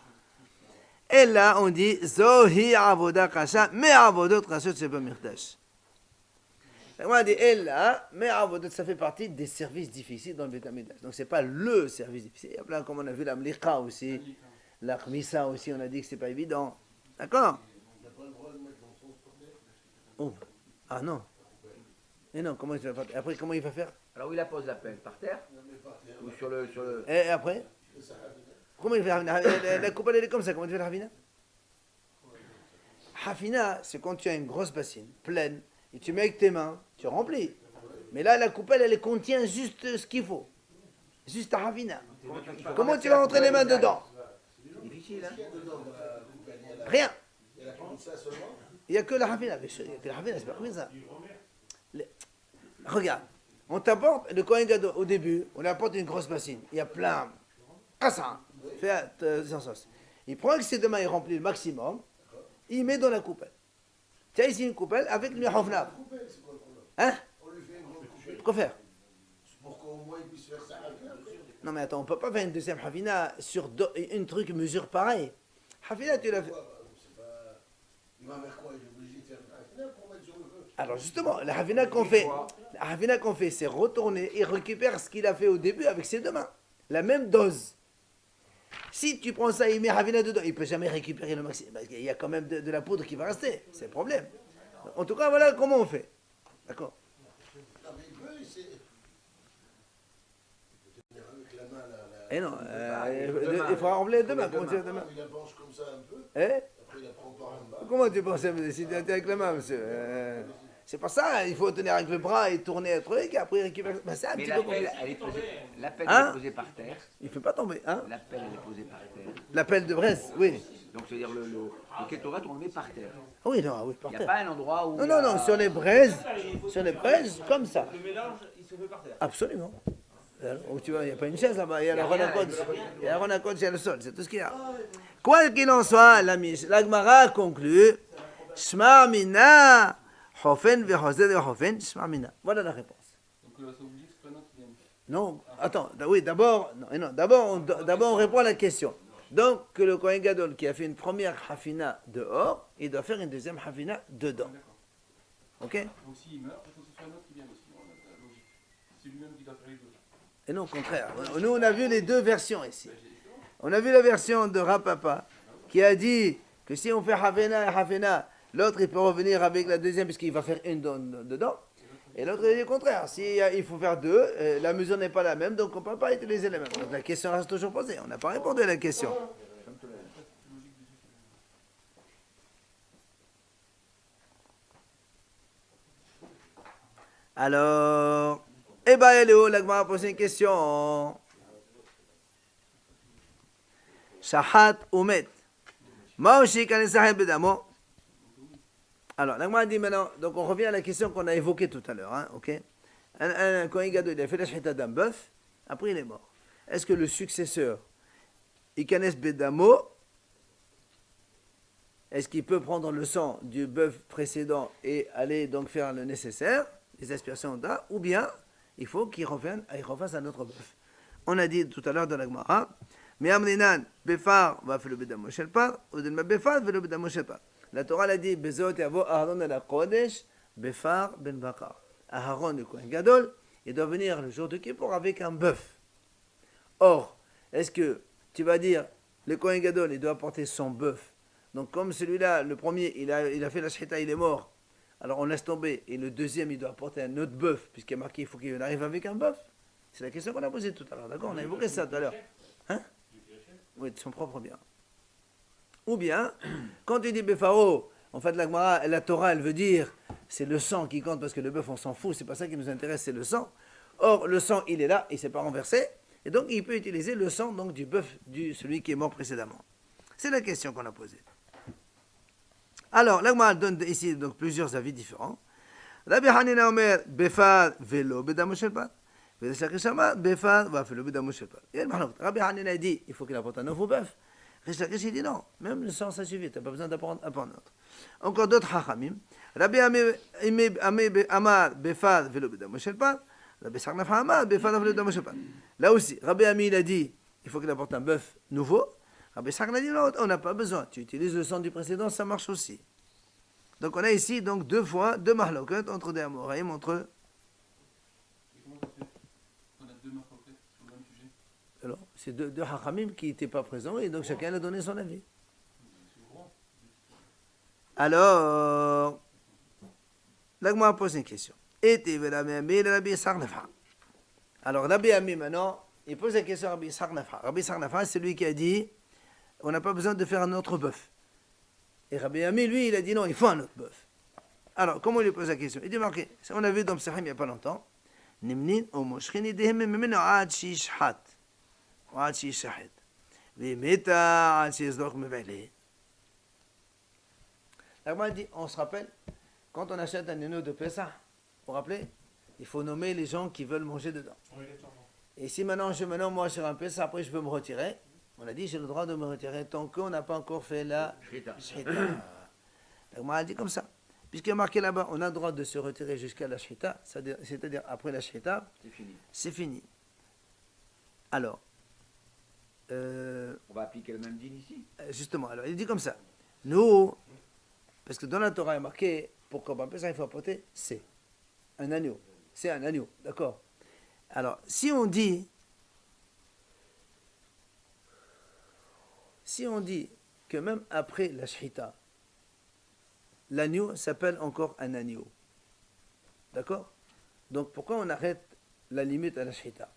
Et là, on dit Zohi avoda kasha, mais avodot kasha sheba mikdash. On a dit et là, mais avodot, ça fait partie des services difficiles dans le Beit HaMikdash. Donc c'est pas le service difficile. Il y a plein, comme on a vu la mlicha aussi, la khmissa aussi, on a dit que c'est pas évident. D'accord? Oh. Ah non. Et non, comment il va faire? Après, comment il va faire? Alors, où il appose la pelle? Par terre? Ou sur le. Et après? Comment il fait la coupelle, elle est comme ça. Comment tu fais la hafina? Hafina, c'est quand tu as une grosse bassine, pleine, et tu mets avec tes mains, tu remplis. Mais là, la coupelle, elle contient juste ce qu'il faut. Juste ta hafina. Comment tu vas rentrer les mains dedans? Difficile, hein? Rien. Il n'y a que la hafina. Il n'y a que la hafina, c'est pas comme ça. Regarde, on t'apporte, le Kohen Gadol, au début, on apporte une grosse bassine. Il y a plein. Ah ça, fait sans sauce. Il prend avec ses deux mains, il remplit le maximum, il met dans la coupelle. Tu as ici une coupelle avec le hafna. Hein? Quoi faire? Pour qu'au moins il puisse faire ça. Non mais attends, on ne peut pas faire une deuxième hafina sur une truc mesure pareil. Hafina, tu l'as fait. Il va faire quoi? Il est obligé de faire une hafina pour mettre sur le feu. Alors justement, la hafina qu'on fait, c'est retourner et récupérer ce qu'il a fait au début avec ses deux mains. La même dose. Si tu prends ça et mets hafina dedans, il ne peut jamais récupérer le maximum. Parce qu'il y a quand même de la poudre qui va rester. C'est le problème. En tout cas, voilà comment on fait. D'accord? Non, mais il peut essayer. Avec la main, Et non, il faut remplir deux mains. Comment tu fais deux mains? il la penche comme ça un peu, Eh? après il la prend par en bas. Comment tu penses si tu es avec la main, monsieur? C'est pas ça, il faut tenir avec le bras et tourner un truc et après récupérer. Ben, c'est un Mais petit peu comme l'appel, ça. elle est posée. L'appel, Hein? elle est posée par terre. Il ne fait pas tomber, hein? L'appel, elle est posée par terre. L'appel de Brest, oui. Donc, c'est-à-dire le Ketorat, on le met par terre. Oui, non, oui, par Il n'y a terre. pas un endroit où. Non, non, non, sur les braises, comme ça. Le mélange, il se fait par terre. Absolument. Oh, tu vois, il n'y a pas une chaise là-bas, il y a la renacode. Il y a la renacode, il y a le sol, c'est tout ce qu'il y a. Quoi qu'il en soit, la Gemara conclut Shma mina, hofen ve'hozed ve'hofen, shma mina. Voilà la réponse. Donc ça vous dit que c'est pas notre qui vient. Non, attends, oui, d'abord, d'abord on répond à la question. Donc, que le Kohen Gadol qui a fait une première hafina dehors, il doit faire une deuxième hafina dedans. Ok? Donc s'il meurt, il faut que ce soit un autre qui vienne aussi. On a la logique. C'est lui-même qui doit faire les deux. Et non, au contraire. Nous, on a vu les deux versions ici. On a vu la version de Rapapa qui a dit que si on fait hafina et hafina, l'autre il peut revenir avec la deuxième puisqu'il va faire une dedans. Et l'autre il dit le contraire. Si il faut faire deux, la mesure n'est pas la même, donc on ne peut pas utiliser la même. Donc la question reste toujours posée. On n'a pas répondu à la question. Alors, eh bien, Eléo, la Gemara a posé une question. Shahat Umet. Maoshi Kanesaheb Bedamo. Alors, la Gemara dit maintenant, donc on revient à la question qu'on a évoquée tout à l'heure, hein, ok? Un Kohen Gadol, il a fait la shahita d'un bœuf, après il est mort. Est-ce que le successeur, Ikanes Bedamo, est-ce qu'il peut prendre le sang du bœuf précédent et aller donc faire le nécessaire, les aspirations d'A, ou bien il faut qu'il refasse un autre bœuf? On a dit tout à l'heure dans la Gemara, mais Amrinan, Befar va faire le Bedamo Shelpar, ou Delma Befar va le Bedamo Shelpar. La Torah l'a dit, Bezot yavo Aaron el Kodesh, Befar ben Bakar. Aaron, le Kohen Gadol, il doit venir le jour de Kippour avec un bœuf. Or, est-ce que tu vas dire, le Kohen Gadol, il doit apporter son bœuf? Donc, comme celui-là, le premier, il a fait la shchita, il est mort. Alors, on laisse tomber. Et le deuxième, il doit apporter un autre bœuf, puisqu'il est marqué, il faut qu'il arrive avec un bœuf. C'est la question qu'on a posée tout à l'heure. D'accord? On a évoqué ça tout à l'heure. Hein? Oui, de son propre bien. Ou bien, quand tu dis Befaro, en fait, la Torah, elle veut dire, c'est le sang qui compte parce que le bœuf, on s'en fout, c'est pas ça qui nous intéresse, c'est le sang. Or, le sang, il est là, il ne s'est pas renversé, et donc il peut utiliser le sang donc, du bœuf, celui qui est mort précédemment. C'est la question qu'on a posée. Alors, l'Agma donne ici donc, plusieurs avis différents. Rabbi Hanina Omer, Befad velo bedamo shelpat. Befad va velo bedamo shelpat. Rabbi Hanina dit, il faut qu'il apporte un nouveau bœuf. Rishakish il dit non, même le sang ça suffit, tu n'as pas besoin d'apprendre un autre. Encore d'autres hachamim. Rabbi Amar Befad velo bedamo shelpat. Rabbi Sarnaf Amar Befad velo bedamo shelpat. Là aussi, Rabbi Ami il a dit, il faut qu'il apporte un bœuf nouveau. Rabbi Sarnaf a dit non, on n'a pas besoin. Tu utilises le sang du précédent, ça marche aussi. Donc on a ici donc deux mahloket entre des amoraïm, entre. Et comment ça se fait? On a deux marcoquettes sur le même sujet. Alors, c'est deux hachamim qui n'étaient pas présents et donc chacun a donné son avis. Alors, l'Agma pose une question. Alors, Rabbi Ami, maintenant, il pose la question à Rabbi Ishaq Nafra. Rabbi Ishaq Nafra, c'est lui qui a dit on n'a pas besoin de faire un autre bœuf. Et Rabbi Ami, lui, il a dit non, il faut un autre bœuf. Alors, comment il lui pose la question? Il dit marqué, on a vu dans Psahim il n'y a pas longtemps, Nimnin ou Moshrin idehim mimenu ad shishhat. Ou ad shishahit. Vimeta ad shizdok mevele. La dit, on se rappelle, quand on achète un agneau de Pessah, vous vous rappelez, il faut nommer les gens qui veulent manger dedans. Et si maintenant, moi, sur un Pessah, après je veux me retirer, on a dit, j'ai le droit de me retirer tant qu'on n'a pas encore fait la Shrita. La dit comme ça. Puisqu'il y a marqué là-bas, on a le droit de se retirer jusqu'à la Shrita, c'est-à-dire après la Shrita, c'est fini. Alors, on va appliquer le même din ici. Justement, alors il dit comme ça. Nous, parce que dans la Torah, il est marqué, pour Korban Pessah, il faut apporter c'est un agneau. C'est un agneau, d'accord. Alors, si on dit que même après la Shrita, l'agneau s'appelle encore un agneau. D'accord? Donc, pourquoi on arrête la limite à la Shrita?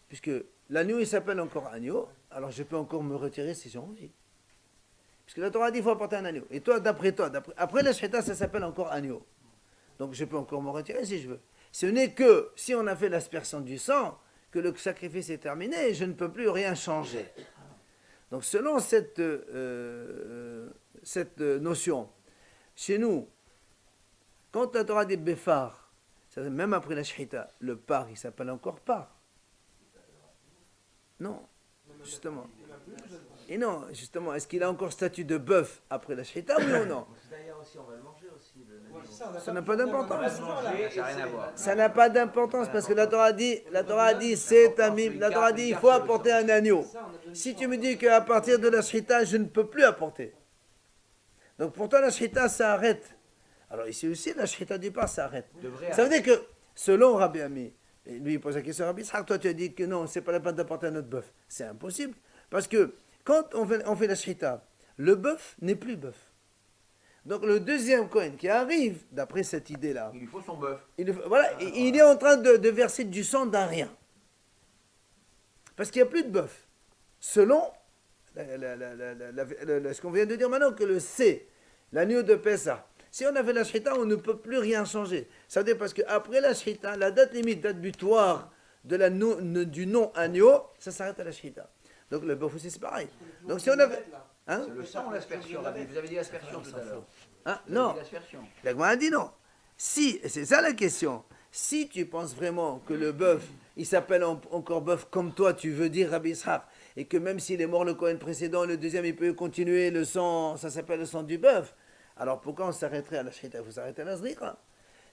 Puisque l'agneau, il s'appelle encore agneau, alors je peux encore me retirer si j'ai envie. Puisque la Torah dit qu'il faut apporter un agneau. Et toi, après la Shrita, ça s'appelle encore agneau. Donc je peux encore me retirer si je veux. Ce n'est que si on a fait l'aspersion du sang, que le sacrifice est terminé et je ne peux plus rien changer. Donc selon cette notion, chez nous, quand la Torah dit Befar, même après la Shrita, le par, il s'appelle encore par. Non, justement. Et non, justement, est-ce qu'il a encore statut de bœuf après la Shrita, oui ou non? D'ailleurs aussi, on va le manger aussi. Ça n'a pas d'importance. Ça n'a rien à voir. Ça n'a pas d'importance parce que la Torah dit c'est un mime. La Torah dit il faut apporter un agneau. Si tu me dis qu'à partir de la Shrita, je ne peux plus apporter. Donc pour toi, la Shrita, ça arrête. Alors ici aussi, la Shrita du pas, ça arrête. Ça veut dire que, selon Rabbi Ami, et lui il pose la question à Rabbi Ishaq, toi tu as dit que non, c'est pas la peine d'apporter un autre bœuf. C'est impossible. Parce que quand on fait la Shrita, le bœuf n'est plus bœuf. Donc le deuxième Kohen qui arrive, d'après cette idée-là, Il lui faut son bœuf. voilà, il est en train de verser du sang d'un rien. Parce qu'il n'y a plus de bœuf. Selon ce qu'on vient de dire maintenant, que le C, l'agneau de Pessah, si on a fait la Shrita, on ne peut plus rien changer. Ça veut dire parce qu'après la Shrita, la date limite, date butoir du non-agneau, ça s'arrête à la Shrita. Donc le bœuf aussi c'est pareil. Donc si on avait... Hein? C'est le sang ou l'aspersion, Rabbi? Vous avez dit aspersion tout à l'heure. Hein? Vous avez Non, dit l'aspersion. la Gemara a dit non. Si, c'est ça la question. Si tu penses vraiment que le bœuf, il s'appelle encore bœuf comme toi, tu veux dire Rabbi Ishaq, et que même s'il est mort le Kohen précédent, le deuxième, il peut continuer le sang, ça s'appelle le sang du bœuf. Alors pourquoi on s'arrêterait à la Shrita? Il faut s'arrêter à la Zrika.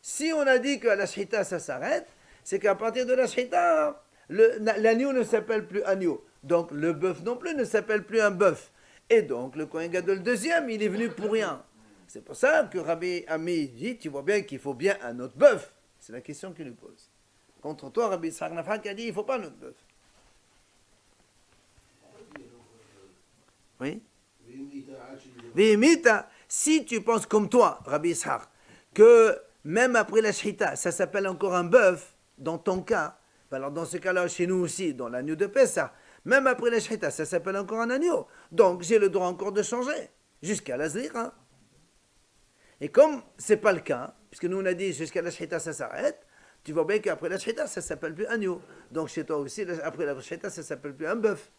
Si on a dit qu'à la Shrita ça s'arrête, c'est qu'à partir de la Shrita, l'agneau ne s'appelle plus agneau. Donc le bœuf non plus ne s'appelle plus un bœuf. Et donc le Kohen Gadol deuxième, il est venu pour rien. C'est pour ça que Rabbi Ami dit, tu vois bien qu'il faut bien un autre bœuf. C'est la question qu'il lui pose. Contre toi, Rabbi Ishaq Nafra qui a dit, il ne faut pas un autre bœuf. Oui? Vimita, si tu penses comme toi, Rabbi Ishaq, que même après la Shrita, ça s'appelle encore un bœuf, dans ton cas, alors dans ce cas-là, chez nous aussi, dans l'agneau de Pessah, même après la Shrita, ça s'appelle encore un agneau. Donc j'ai le droit encore de changer, jusqu'à la Zrira. Et comme ce n'est pas le cas, puisque nous on a dit jusqu'à la Shrita ça s'arrête, tu vois bien qu'après la Shrita ça s'appelle plus agneau. Donc chez toi aussi, après la Shrita ça s'appelle plus un bœuf.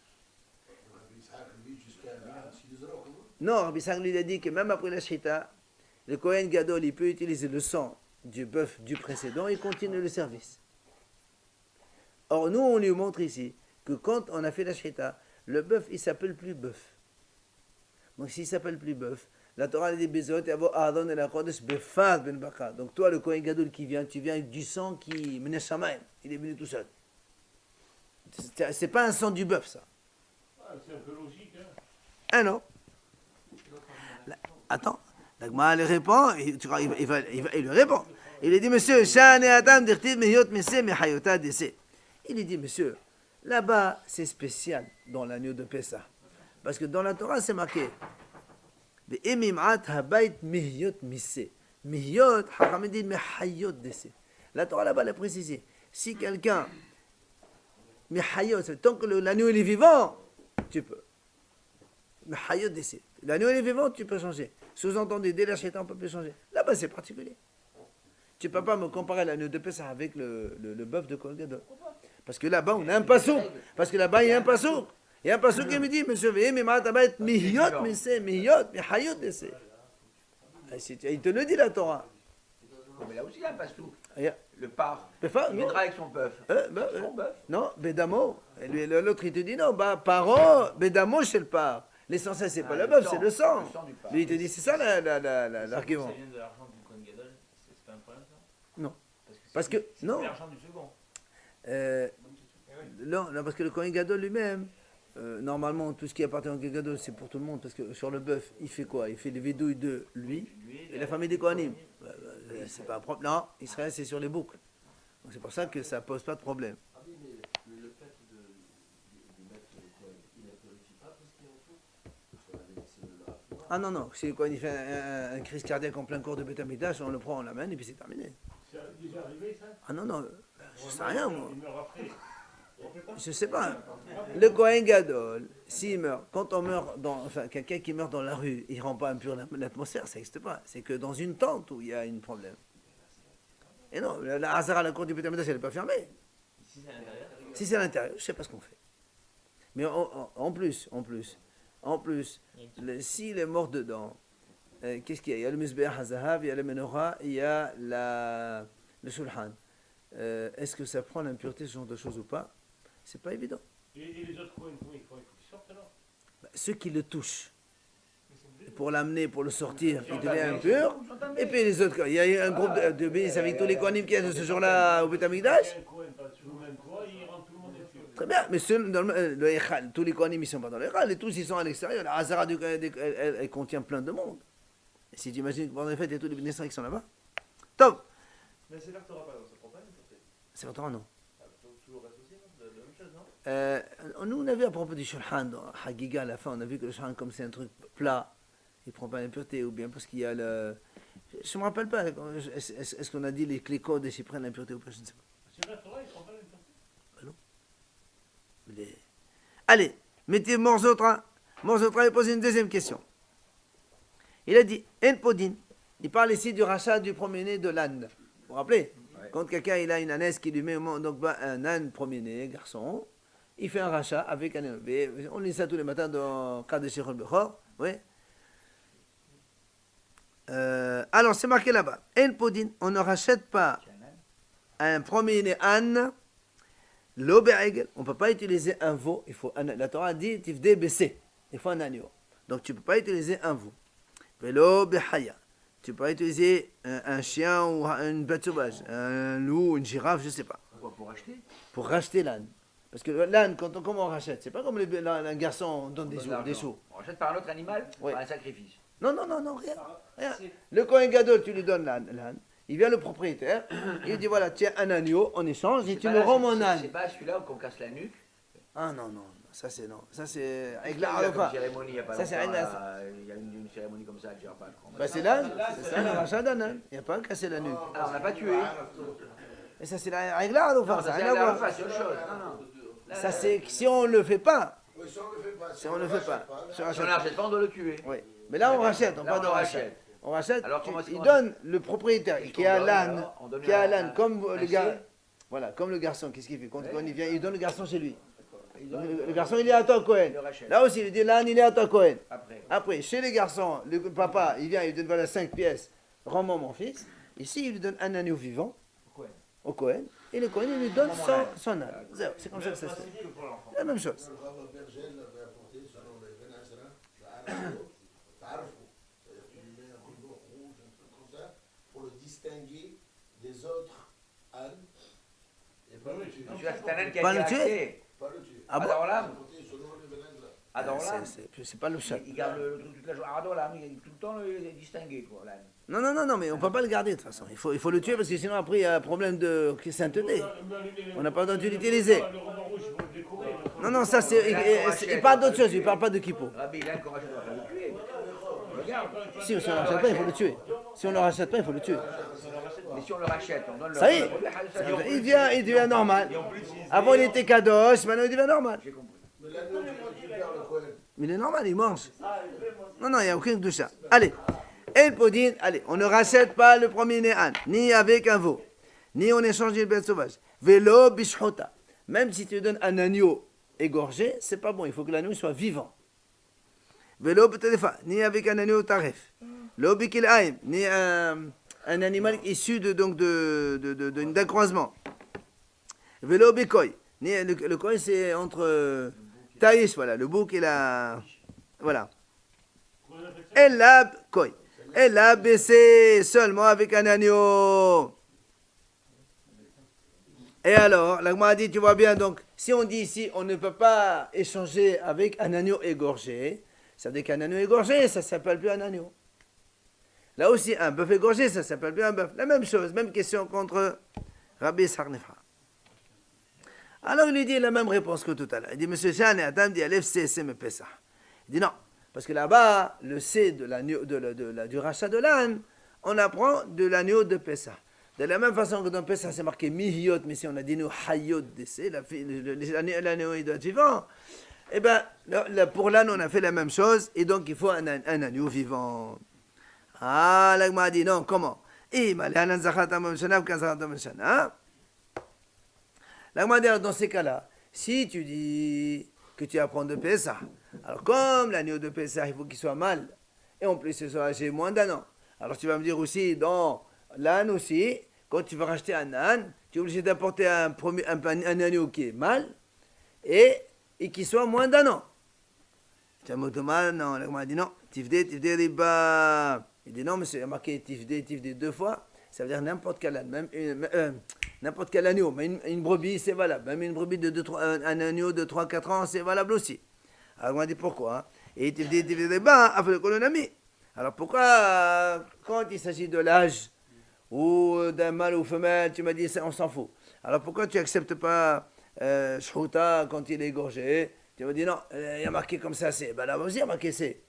Non, Rabbi Ishaq lui a dit que même après la Shrita, le Kohen Gadol il peut utiliser le sang du bœuf du précédent et continuer le service. Or nous on lui montre ici que quand on a fait la Shrita, le bœuf, il ne s'appelle plus bœuf. Donc s'il ne s'appelle plus bœuf, la Torah dit Bezot et Avo Adon et la Kodesh Befad ben Baka. Donc toi, le Kohen Gadol qui vient, tu viens avec du sang qui menait Shamaim. Il est venu tout seul. C'est pas un sang du bœuf, ça. C'est un peu logique, hein. Ah non. Attends, la Gemara lui répond, il lui répond. Il lui dit, monsieur, Shane Adam dirtiv mehiyot mese mehayota dese. Il lui dit, monsieur, là-bas, c'est spécial dans l'agneau de Pessah. Parce que dans la Torah, c'est marqué Ve'emim'at habayt mihiyot mise. Mihiyot, Hachamim dit mehayot dese. La Torah là-bas l'a précisé. Si quelqu'un, mais hayot, tant que l'agneau il est vivant, tu peux. Mais hayot décès. L'agneau il est vivant, tu peux changer. Sous-entendu, dès la chétan, on peut plus changer. Là-bas c'est particulier. Tu ne peux pas me comparer l'agneau de Pessah avec le bœuf de Kohen Gadol. Parce que là-bas on a un passouk. Parce que là-bas il y a un passouk. Il y a un passouk qui me dit, monsieur, mais ma'atabat mihiyot, mais c'est mihiyot, mais hayot décès. Il te le dit la Torah. Mais là aussi, il y a un pastouk. Il y a- Le par. Befa- Il viendra avec son bœuf. Son bœuf. Non, Bédamo. Et l'autre, il te dit non, bah, paro, Bédamo chez le par. L'essentiel, c'est pas le bœuf, c'est le sang. Le sang du par. Lui, il te dit, c'est ça l'argument. Ça vient de l'argent du Kohen Gadol, c'est pas un problème ça? Non. c'est- Parce que- c'est non. l'argent du second. Non, parce que le Kohen Gadol lui-même, normalement, tout ce qui appartient au Kohen Gadol, c'est pour tout le monde. Parce que sur le bœuf, il fait quoi? Il fait les vidouilles de lui et la famille des Kohanim. C'est pas un problème. Non, Israël, c'est sur les boucles. Donc c'est pour ça que ça pose pas de problème. Ah oui, mais le fait de mettre le Kohen, il ne purifie pas tout ce qui est autour. Parce qu'on avait laissé le drap. Ah non, non, si le Kohen il fait un crise cardiaque en plein cours de Beth Amikdash, on le prend, on l'amène et puis c'est terminé. C'est déjà arrivé ça? Ah non, non, je sais rien moi. Il meurt après. Je sais pas. Le Kohen Gadol, s'il meurt, quand on meurt enfin, quelqu'un qui meurt dans la rue, il rend pas impur l'atmosphère, ça n'existe pas. C'est que dans une tente où il y a un problème. Et non, la Hazara, la cour du Beth Amikdash, elle n'est pas fermée. Si c'est à l'intérieur, Si c'est à l'intérieur, je ne sais pas ce qu'on fait. Mais en plus, s'il est mort dedans, qu'est-ce qu'il y a? Il y a le Mizbeach HaZahav, il y a le Menorah, il y a le Shulchan. Est-ce que ça prend l'impureté, ce genre de choses ou pas? C'est pas évident. Et les autres coins, comment il faut qu'ils sortent alors? Ceux qui le touchent, pour l'amener, pour le sortir, il devient impur. Et puis les autres, il y a un groupe de bénis avec tous les Kohanim qui sont ce jour-là au Beth Amikdash. Un coin, pas sur le même toit, il rend tout le monde impur. Très bien, mais dans le Echal, tous les Kohanim ils sont pas dans le Echal, et tous ils sont à l'extérieur. La Hazara, elle contient plein de monde. Et si tu imagines que pendant les fêtes, il y a tous les bénissants qui sont là-bas. Top. Mais c'est là que tu n'auras pas, ça prend pas une portée. C'est votre non. Toujours associé, non? La même chose, non? Nous, on a vu à propos du Shulchan, dans Hagiga, à la fin, on a vu que le Shulchan, comme c'est un truc plat, il ne prend pas l'impureté, ou bien parce qu'il y a le... Je ne me rappelle pas, est-ce qu'on a dit les clés codes et s'ils prennent l'impureté ou pas, je ne sais pas. C'est la Torah, il prend pas l'impureté. Allez, mettez Morzotra. Morzotra, il pose une deuxième question. Il a dit, En Podin, il parle ici du rachat du premier-né de l'âne. Vous vous rappelez? Quand quelqu'un il a une ânesse qui lui met donc, un âne premier-né, garçon, il fait un rachat avec un âne. On lit ça tous les matins dans Kadesh Echol Bechor. Oui. Alors, c'est marqué là-bas. En Podin, on ne rachète pas un premier-né âne, l'obéregel. On ne peut pas utiliser un veau. Il faut la Torah dit, tifdé baissé. Il faut un agneau. Donc, tu ne peux pas utiliser un veau. Velo behaya. Tu peux pas utiliser un chien ou une bête sauvage, un loup, une girafe, je ne sais pas. Pourquoi? Pour acheter? Pour racheter l'âne. Parce que l'âne, comment on rachète? C'est pas comme un garçon, on donne On donne des l'argent. sous. On rachète par un autre animal? Oui. Par un sacrifice. Non, rien. Le Kohen Gadol, tu lui donnes l'âne. Il vient le propriétaire, il dit voilà, tiens un agneau en échange et C'est tu pas me là, rends c'est- mon c'est- âne. C'est pas celui-là qu'on casse la nuque. Ah non, ça c'est non. Ça c'est avec Il y a la comme Arafa. cérémonie, il y a pas Ça, c'est longtemps, rien, là, il y a une cérémonie comme ça, je dirais pas. Bah, c'est l'âne, c'est ça le rachat d'un âne. Il n'y a pas à casser la nuque. Ah, on n'a pas tué. Et ça c'est avec la Arafa, Non, ça ça n'a c'est rien à la voir. face, c'est autre chose. Non, non. Ça c'est si on le fait pas. Oui, si on ne le fait pas. Si on le fait pas. Si on Si on rachète ne pas. rachète pas, on doit le tuer. Oui. Mais là on rachète, on Là, pas on de le rachat. rachète. On rachète, Alors, comment il on donne le propriétaire Qu'est-ce qui qu'on a donne, l'âne, alors? On donne qui a un- l'âne, comme un le gars. chien. Voilà, comme le garçon, qu'est-ce qu'il fait? Quand Ouais. il vient, il donne le garçon chez lui. Le garçon il est à toi Cohen. Il le rachète. Là aussi il dit l'âne il est à toi Cohen. Après. Après, chez les garçons, le papa il vient, il donne voilà 5 pièces, rends-moi mon fils. Ici il lui donne un agneau vivant Cohen. au Cohen et le Cohen il lui donne Rends-moi mon âne. son âne. C'est comme ça que ça se fait. Principe que pour l'enfant. La même chose. Le Rav Bergel l'avait apporté selon les Benazra, c'est-à-dire qu'il lui met un ruban rouge, un truc comme ça, pour le distinguer des autres ânes et pas le tuer. Celui-là, c'est un âne qui Pas a été le tuer? acheté. Pas le tuer. Ah bon? dans l'âme. Apporté selon les Benazra. Ah, dans l'âme. C'est pas le chat. Il garde le truc toute la journée. Ah, dans l'âme, il est tout le temps distingué, quoi, l'âne. Non, mais on ne peut pas le garder de toute façon. Il faut le tuer parce que sinon après il y a un problème de sainteté. On n'a pas le droit de l'utiliser. Le ruban rouge, il faut le décorer. Non, ça c'est. Il parle d'autre chose, il parle pas de kippo. Rabbi, l'âne qu'on rachète, on va pas le tuer. Regarde. Si on ne rachète pas, il faut le tuer. Non, Si on ne le rachète pas, il faut le tuer. Mais si on le rachète, on donne le Ça y est, il devient normal. Avant il était kadosh, maintenant il devient normal. J'ai compris. Mais l'agneau, tu récupères le Kohen. Mais il est normal, il mange. Non, non, il n'y a aucun doucha. Allez, El Podin, allez, on ne rachète pas le premier Néhan, ni avec un veau, ni on échange une bête sauvage. Vélo bishota. Même si tu donnes un agneau égorgé, c'est pas bon, il faut que l'agneau soit vivant. Vélo betedefa, ni avec un agneau tarif. Lo bikil aim, ni un animal issu d'un croisement. Vélo bikoy, ni le koy c'est entre taïs, voilà, le bouc et la. Voilà. Elle a koy. Elle a baissé seulement avec un agneau. Et alors, la Gemara dit, tu vois bien, donc, si on dit ici, on ne peut pas échanger avec un agneau égorgé, ça veut dire qu'un agneau égorgé, ça ne s'appelle plus un agneau. Là aussi, un bœuf égorgé, ça ne s'appelle plus un bœuf. La même chose, même question contre Rabbi Sarnefra. Alors, il lui dit la même réponse que tout à l'heure. Il dit, Monsieur Chan et Adam dit, Aleph, c'est me Pessah. Il dit non, parce que là-bas, le C de l'agneau, du rachat de l'âne, on apprend de l'agneau de Pessah. De la même façon que dans Pessah, c'est marqué Mihiot, mais si on a dit nous Hayot d'essai, l'agneau il doit être vivant. Eh bien, pour l'âne, on a fait la même chose, et donc il faut un agneau vivant. Ah, là, il m'a dit non, comment? Là, il m'a dit dans ces cas-là, si tu dis que tu apprends de Pessah, alors comme l'agneau de Pessah, il faut qu'il soit mâle, et en plus il soit âgé moins d'un an. Alors tu vas me dire aussi, dans l'âne aussi, quand tu vas racheter un âne, tu es obligé d'apporter un agneau qui est mâle et qui soit moins d'un an. Non, il dit non, tifdé riba. Il dit non, mais c'est marqué tifdé deux fois, ça veut dire n'importe quel âne, même n'importe quel agneau, mais une brebis c'est valable, même une brebis un agneau de 3-4 ans c'est valable aussi. Alors on m'a dit pourquoi, et tifdé riba, afin qu'on a mis. Alors pourquoi, quand il s'agit de l'âge, ou d'un mâle ou femelle, tu m'as dit, on s'en fout. Alors pourquoi tu n'acceptes pas Shruta quand il est égorgé? Tu m'as dit, non, il y a marqué comme ça, c'est. Ben là aussi, il y a marqué c'est.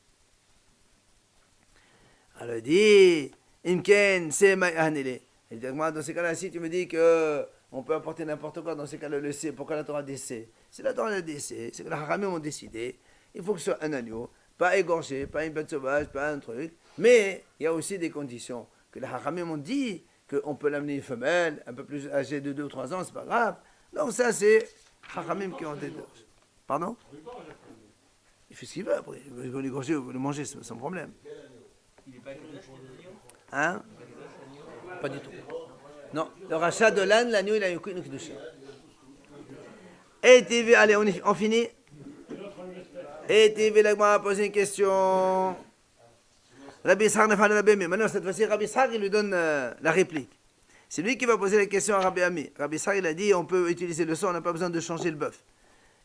Alors il dit, Imken, c'est Maïhanele. Et dans ces cas-là, si tu me dis qu'on peut apporter n'importe quoi, dans ces cas-là, le C, pourquoi la Torah dit C? C'est la Torah dit C, c'est que les Haramim ont décidé, il faut que ce soit un agneau, pas égorgé, pas une bête sauvage, pas un truc. Mais il y a aussi des conditions que les Haramim ont dit qu'on peut l'amener une femelle, un peu plus âgée de 2 ou 3 ans, c'est pas grave. Donc ça, c'est Haramim qui ont dit. Pardon? Il fait ce qu'il veut après. Il veut l'égorger ou le manger, c'est sans problème. Hein? Pas du tout. Non, le rachat de l'âne, l'agneau, il a eu une kedusha. Et TV, allez, on finit. Et TV, la Gemara a posé une question. Rabbi Ishaq n'a pas de Rabbi Ami. Maintenant, cette fois-ci, Rabbi Ishaq, il lui donne la réplique. C'est lui qui va poser la question à Rabbi Ami. Rabbi Ishaq, il a dit, on peut utiliser le sang, on n'a pas besoin de changer le bœuf.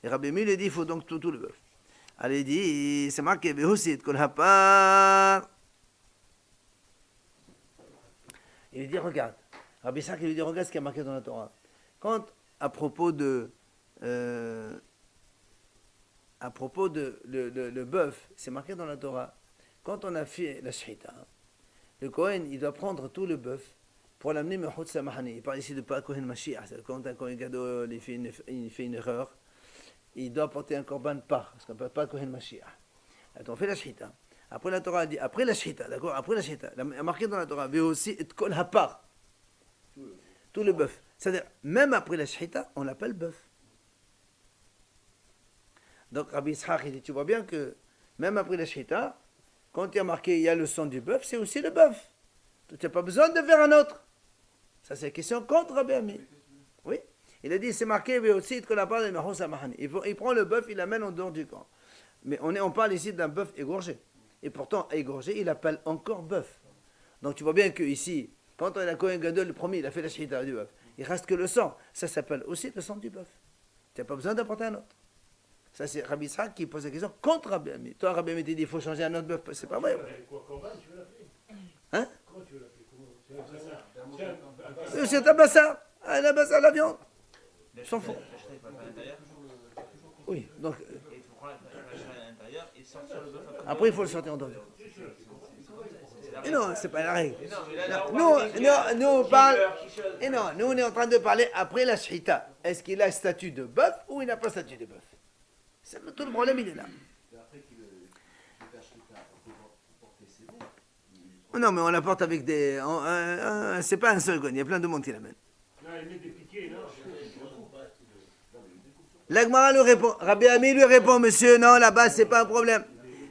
Et Rabbi Ami, il a dit, il faut donc tout le bœuf. Alors, il dit, c'est marqué, Behusit, Kol Hapar. Il lui dit, regarde. Rabbi Ishaq, il lui dit, regarde ce qui est marqué dans la Torah. Quand, à propos de le bœuf, c'est marqué dans la Torah. Quand on a fait la shhita, le Kohen, il doit prendre tout le bœuf pour l'amener Mehut Samahani. Il parle ici de pas Kohen Mashiach. Quand un Kohen Gadol il fait une erreur, il doit porter un korban par, parce qu'on ne peut pas Kohen Mashiach. Alors on fait la shhita. Après la Torah dit, après la shhita, d'accord, après la shhita, il a marqué dans la Torah, veut aussi et kol hapar, tout le bœuf. C'est-à-dire, même après la shhita, on l'appelle bœuf. Donc Rabbi Ishaq, il dit, tu vois bien que même après la shhita, quand il y a marqué, il y a le sang du bœuf, c'est aussi le bœuf. Tu n'as pas besoin de faire un autre. Ça, c'est la question contre Rabbi Ami. Oui. Il a dit, c'est marqué, mais aussi, que la part de Mahou Samahani. Il prend le bœuf, il l'amène en dehors du camp. Mais on parle ici d'un bœuf égorgé. Et pourtant, égorgé, il appelle encore bœuf. Donc tu vois bien que ici, quand on a Kohen Gadol, le premier, il a fait la shhita du bœuf. Il reste que le sang. Ça s'appelle aussi le sang du bœuf. Tu n'as pas besoin d'apporter un autre. Ça, c'est Rabbi Ishaq qui pose la question contre Rabbi Ami. Toi, Rabbi Ami, tu dis il faut changer un autre bœuf. C'est pas vrai. Hein? Comment tu veux l'appeler? C'est un bassar. Un bassar, la viande. S'en fout. Oui, donc. Après, il faut le sortir en dehors. Et non, c'est pas la règle. Mais non, mais là, Nous, on parle. Et non, nous, on est en train de parler après la shita. Est-ce qu'il a statut de bœuf ou il n'a pas statut de bœuf? Tout le problème, il est là. Non, mais on l'apporte avec des. C'est pas un seul gon, il y a plein de monde qui l'amène. Non, il met des piquets, non. L'Agmara lui répond, Rabbi Ami lui répond, monsieur, non, là-bas, c'est pas un problème.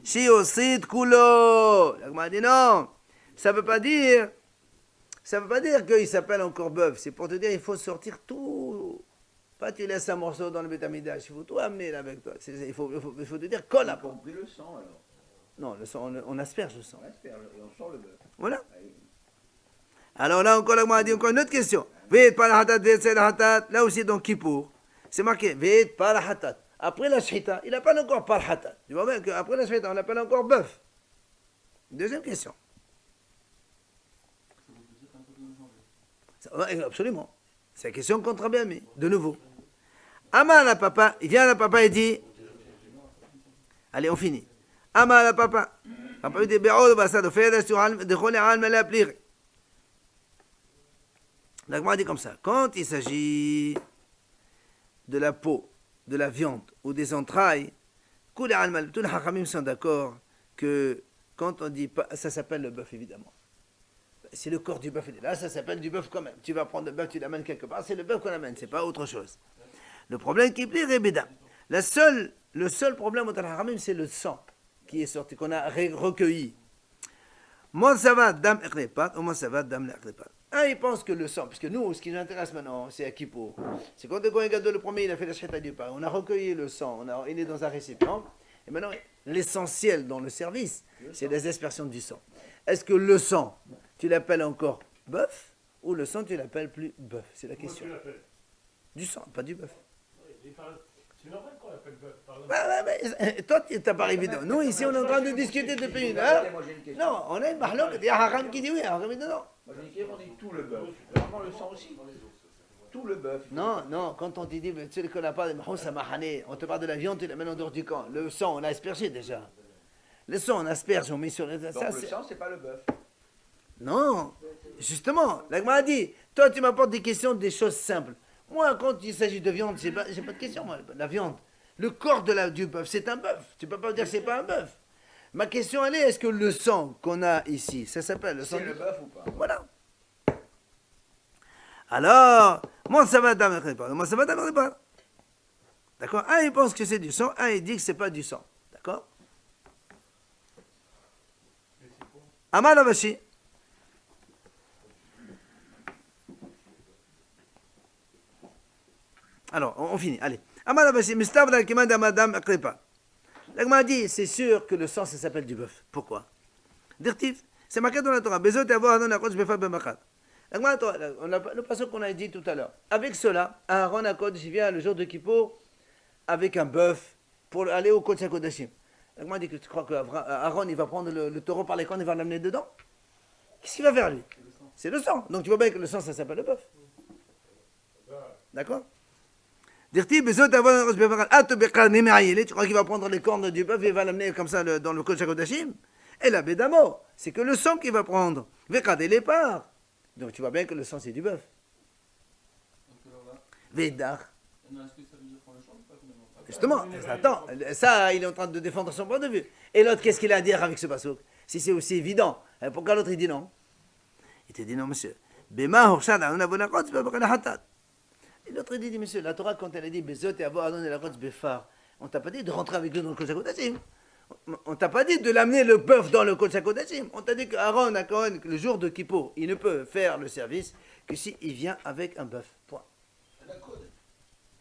Shiosid kulo. L'Agmara dit non, ça veut pas dire qu'il s'appelle encore bœuf. C'est pour te dire, il faut sortir tout. Pas tu laisses un morceau dans le bétamidash, il faut tout amener là avec toi. Il faut te dire, colle On a à peau. compris le sang alors. Non, le sang, on asperge le sang. On asperge et on sort le bœuf. Voilà. Alors là, encore, l'Agmara dit encore une autre question. Veit par la hatat, veit c'est la hatat. Là aussi, dans Kippour, c'est marqué, veit par la hatat. Après la shita, il appelle encore par hatat. Tu vois bien qu'après la shita, on appelle encore bœuf. Deuxième question. Absolument. C'est la question contre Rabbi Ami. De nouveau. Ama la papa, il vient à la papa et dit, allez, on finit. Ama la papa. Papa dit, be'od basa de fedes de chole al mala plire. La Gemara dit comme ça. Quand il s'agit de la peau, de la viande ou des entrailles, tous les hachamim sont d'accord que quand on dit ça s'appelle le bœuf évidemment. C'est le corps du bœuf, il est là, ça s'appelle du bœuf quand même. Tu vas prendre le bœuf, tu l'amènes quelque part, c'est le bœuf qu'on amène, c'est pas autre chose. Le problème qui plaît, Rebeda. Le seul problème au hachamim, c'est le sang qui est sorti, qu'on a recueilli. Moi ça va, dame ekrepat, ou moi ça va, dame l'ekrepat. Ah, il pense que le sang, parce que nous, ce qui nous intéresse maintenant, c'est à Kippour. C'est quand le Kohen Gadol, le premier, il a fait la shchita du pain. On a recueilli le sang, il est dans un récipient. Et maintenant, l'essentiel dans le service, c'est les aspersions du sang. Est-ce que le sang, tu l'appelles encore bœuf, ou le sang, tu l'appelles plus bœuf? C'est la question. Comment tu l'appelles? Du sang, pas du bœuf. C'est normal qu'on l'appelle bœuf, par exemple. Mais toi, tu n'as pas évident. Nous, ici, on est en train de discuter depuis une heure. Moi j'ai une question. Non, on a une mahlok, il y a un haram qui dit oui, un haram qui dit non. Moi j'ai une question, on dit tout le bœuf. Vraiment le sang aussi. Tout le bœuf. Non, quand on te dit, tu sais qu'on n'a pas de mahoussa mahane, on te parle de la viande, tu la mets en dehors du camp. Le sang, on l'a aspergé déjà. Le sang, on asperge, on met sur le. Donc Ça, le sang, c'est pas le bœuf. Non, justement, la Gemara a dit, toi tu m'apportes des questions, des choses simples. Moi, quand il s'agit de viande, j'ai pas de question, moi. La viande, le corps du bœuf, c'est un bœuf. Tu peux pas me dire que c'est pas un bœuf. Ma question, elle est, est-ce que le sang qu'on a ici, ça s'appelle le sang C'est le bœuf ou pas? Voilà. Alors, moi ça va dans le pas. D'accord? Un, il pense que c'est du sang, un, il dit que c'est pas du sang. D'accord? Amal Avashi. Alors, on finit, allez. Amal Avashi, Mistabra Kimad Madame Akrepa. L'Agma dit, c'est sûr que le sang, ça s'appelle du bœuf. Pourquoi? Dirtif, c'est marqué dans la Torah. Bezot et avoir dans la Kodesh Befa Bemachat. Le passage qu'on a dit tout à l'heure. Avec cela, Aaron à Kodesh vient le jour de Kippour avec un bœuf pour aller au Kodesh HaKodashim. L'Agma dit que tu crois que Aaron, il va prendre le taureau par les cornes et va l'amener dedans? Qu'est-ce qu'il va faire lui? C'est le sang. Donc tu vois bien que le sang, ça s'appelle le bœuf. D'accord? Tu crois qu'il va prendre les cornes du bœuf et il va l'amener comme ça dans le Kodesh HaKodashim? Et la bédamo, c'est que le sang qu'il va prendre. Vekad et les parts. Donc tu vois bien que le sang c'est du bœuf. Védar. Justement, attends, ça il est en train de défendre son point de vue. Et l'autre, qu'est-ce qu'il a à dire avec ce passouk? Si c'est aussi évident, pourquoi l'autre il dit non? Il te dit non, monsieur. Et l'autre il dit, monsieur, la Torah quand elle a dit Bezot et avoir donné la roche befar, on t'a pas dit de rentrer avec lui dans le Kodesh HaKodashim. On t'a pas dit de l'amener le bœuf dans le Kodesh HaKodashim. On t'a dit qu'Aaron, le jour de Kippour, il ne peut faire le service que s'il vient avec un bœuf. Point. La code.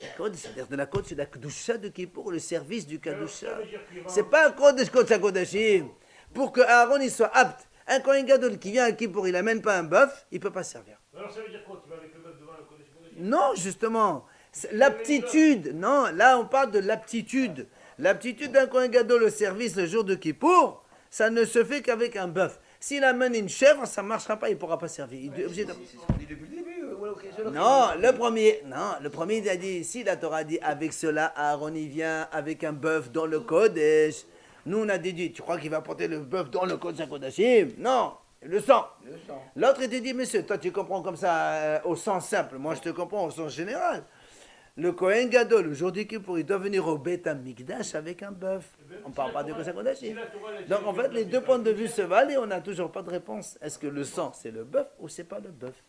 La code, c'est-à-dire de la code, c'est la Kedusha de Kippour, le service du Kedusha. C'est pas un Kodesh HaKodashim. Pour que Aaron il soit apte. Un Kohen Gadol qui vient à Kippour, il n'amène pas un bœuf, il ne peut pas servir. Alors ça veut dire quoi? Tu vas avec le bœuf devant le Kodesh HaKodashim? Non, justement. L'aptitude. Non, là on parle de l'aptitude. L'aptitude d'un Kohen Gadol au service le jour de Kippour, ça ne se fait qu'avec un bœuf. S'il amène une chèvre, ça ne marchera pas, il ne pourra pas servir. Il est obligé de... C'est ce qu'on dit depuis le début. Non, le premier il a dit, si la Torah dit avec cela, Aaron il vient avec un bœuf dans le Kodesh. Nous on a déduit, tu crois qu'il va porter le bœuf dans le Kodesh HaKodashim? Non, Le sang. Le sang. L'autre, il te dit, monsieur, toi tu comprends comme ça au sens simple, moi je te comprends au sens général. Le Kohen Gadol, le jour du Kippour, il doit venir au Beth Amikdash avec un bœuf. On ne parle pas de Kohen Kodashim. Donc en fait, les deux points de vue se valent et on n'a toujours pas de réponse. Est-ce que le sang, c'est le bœuf ou c'est pas le bœuf?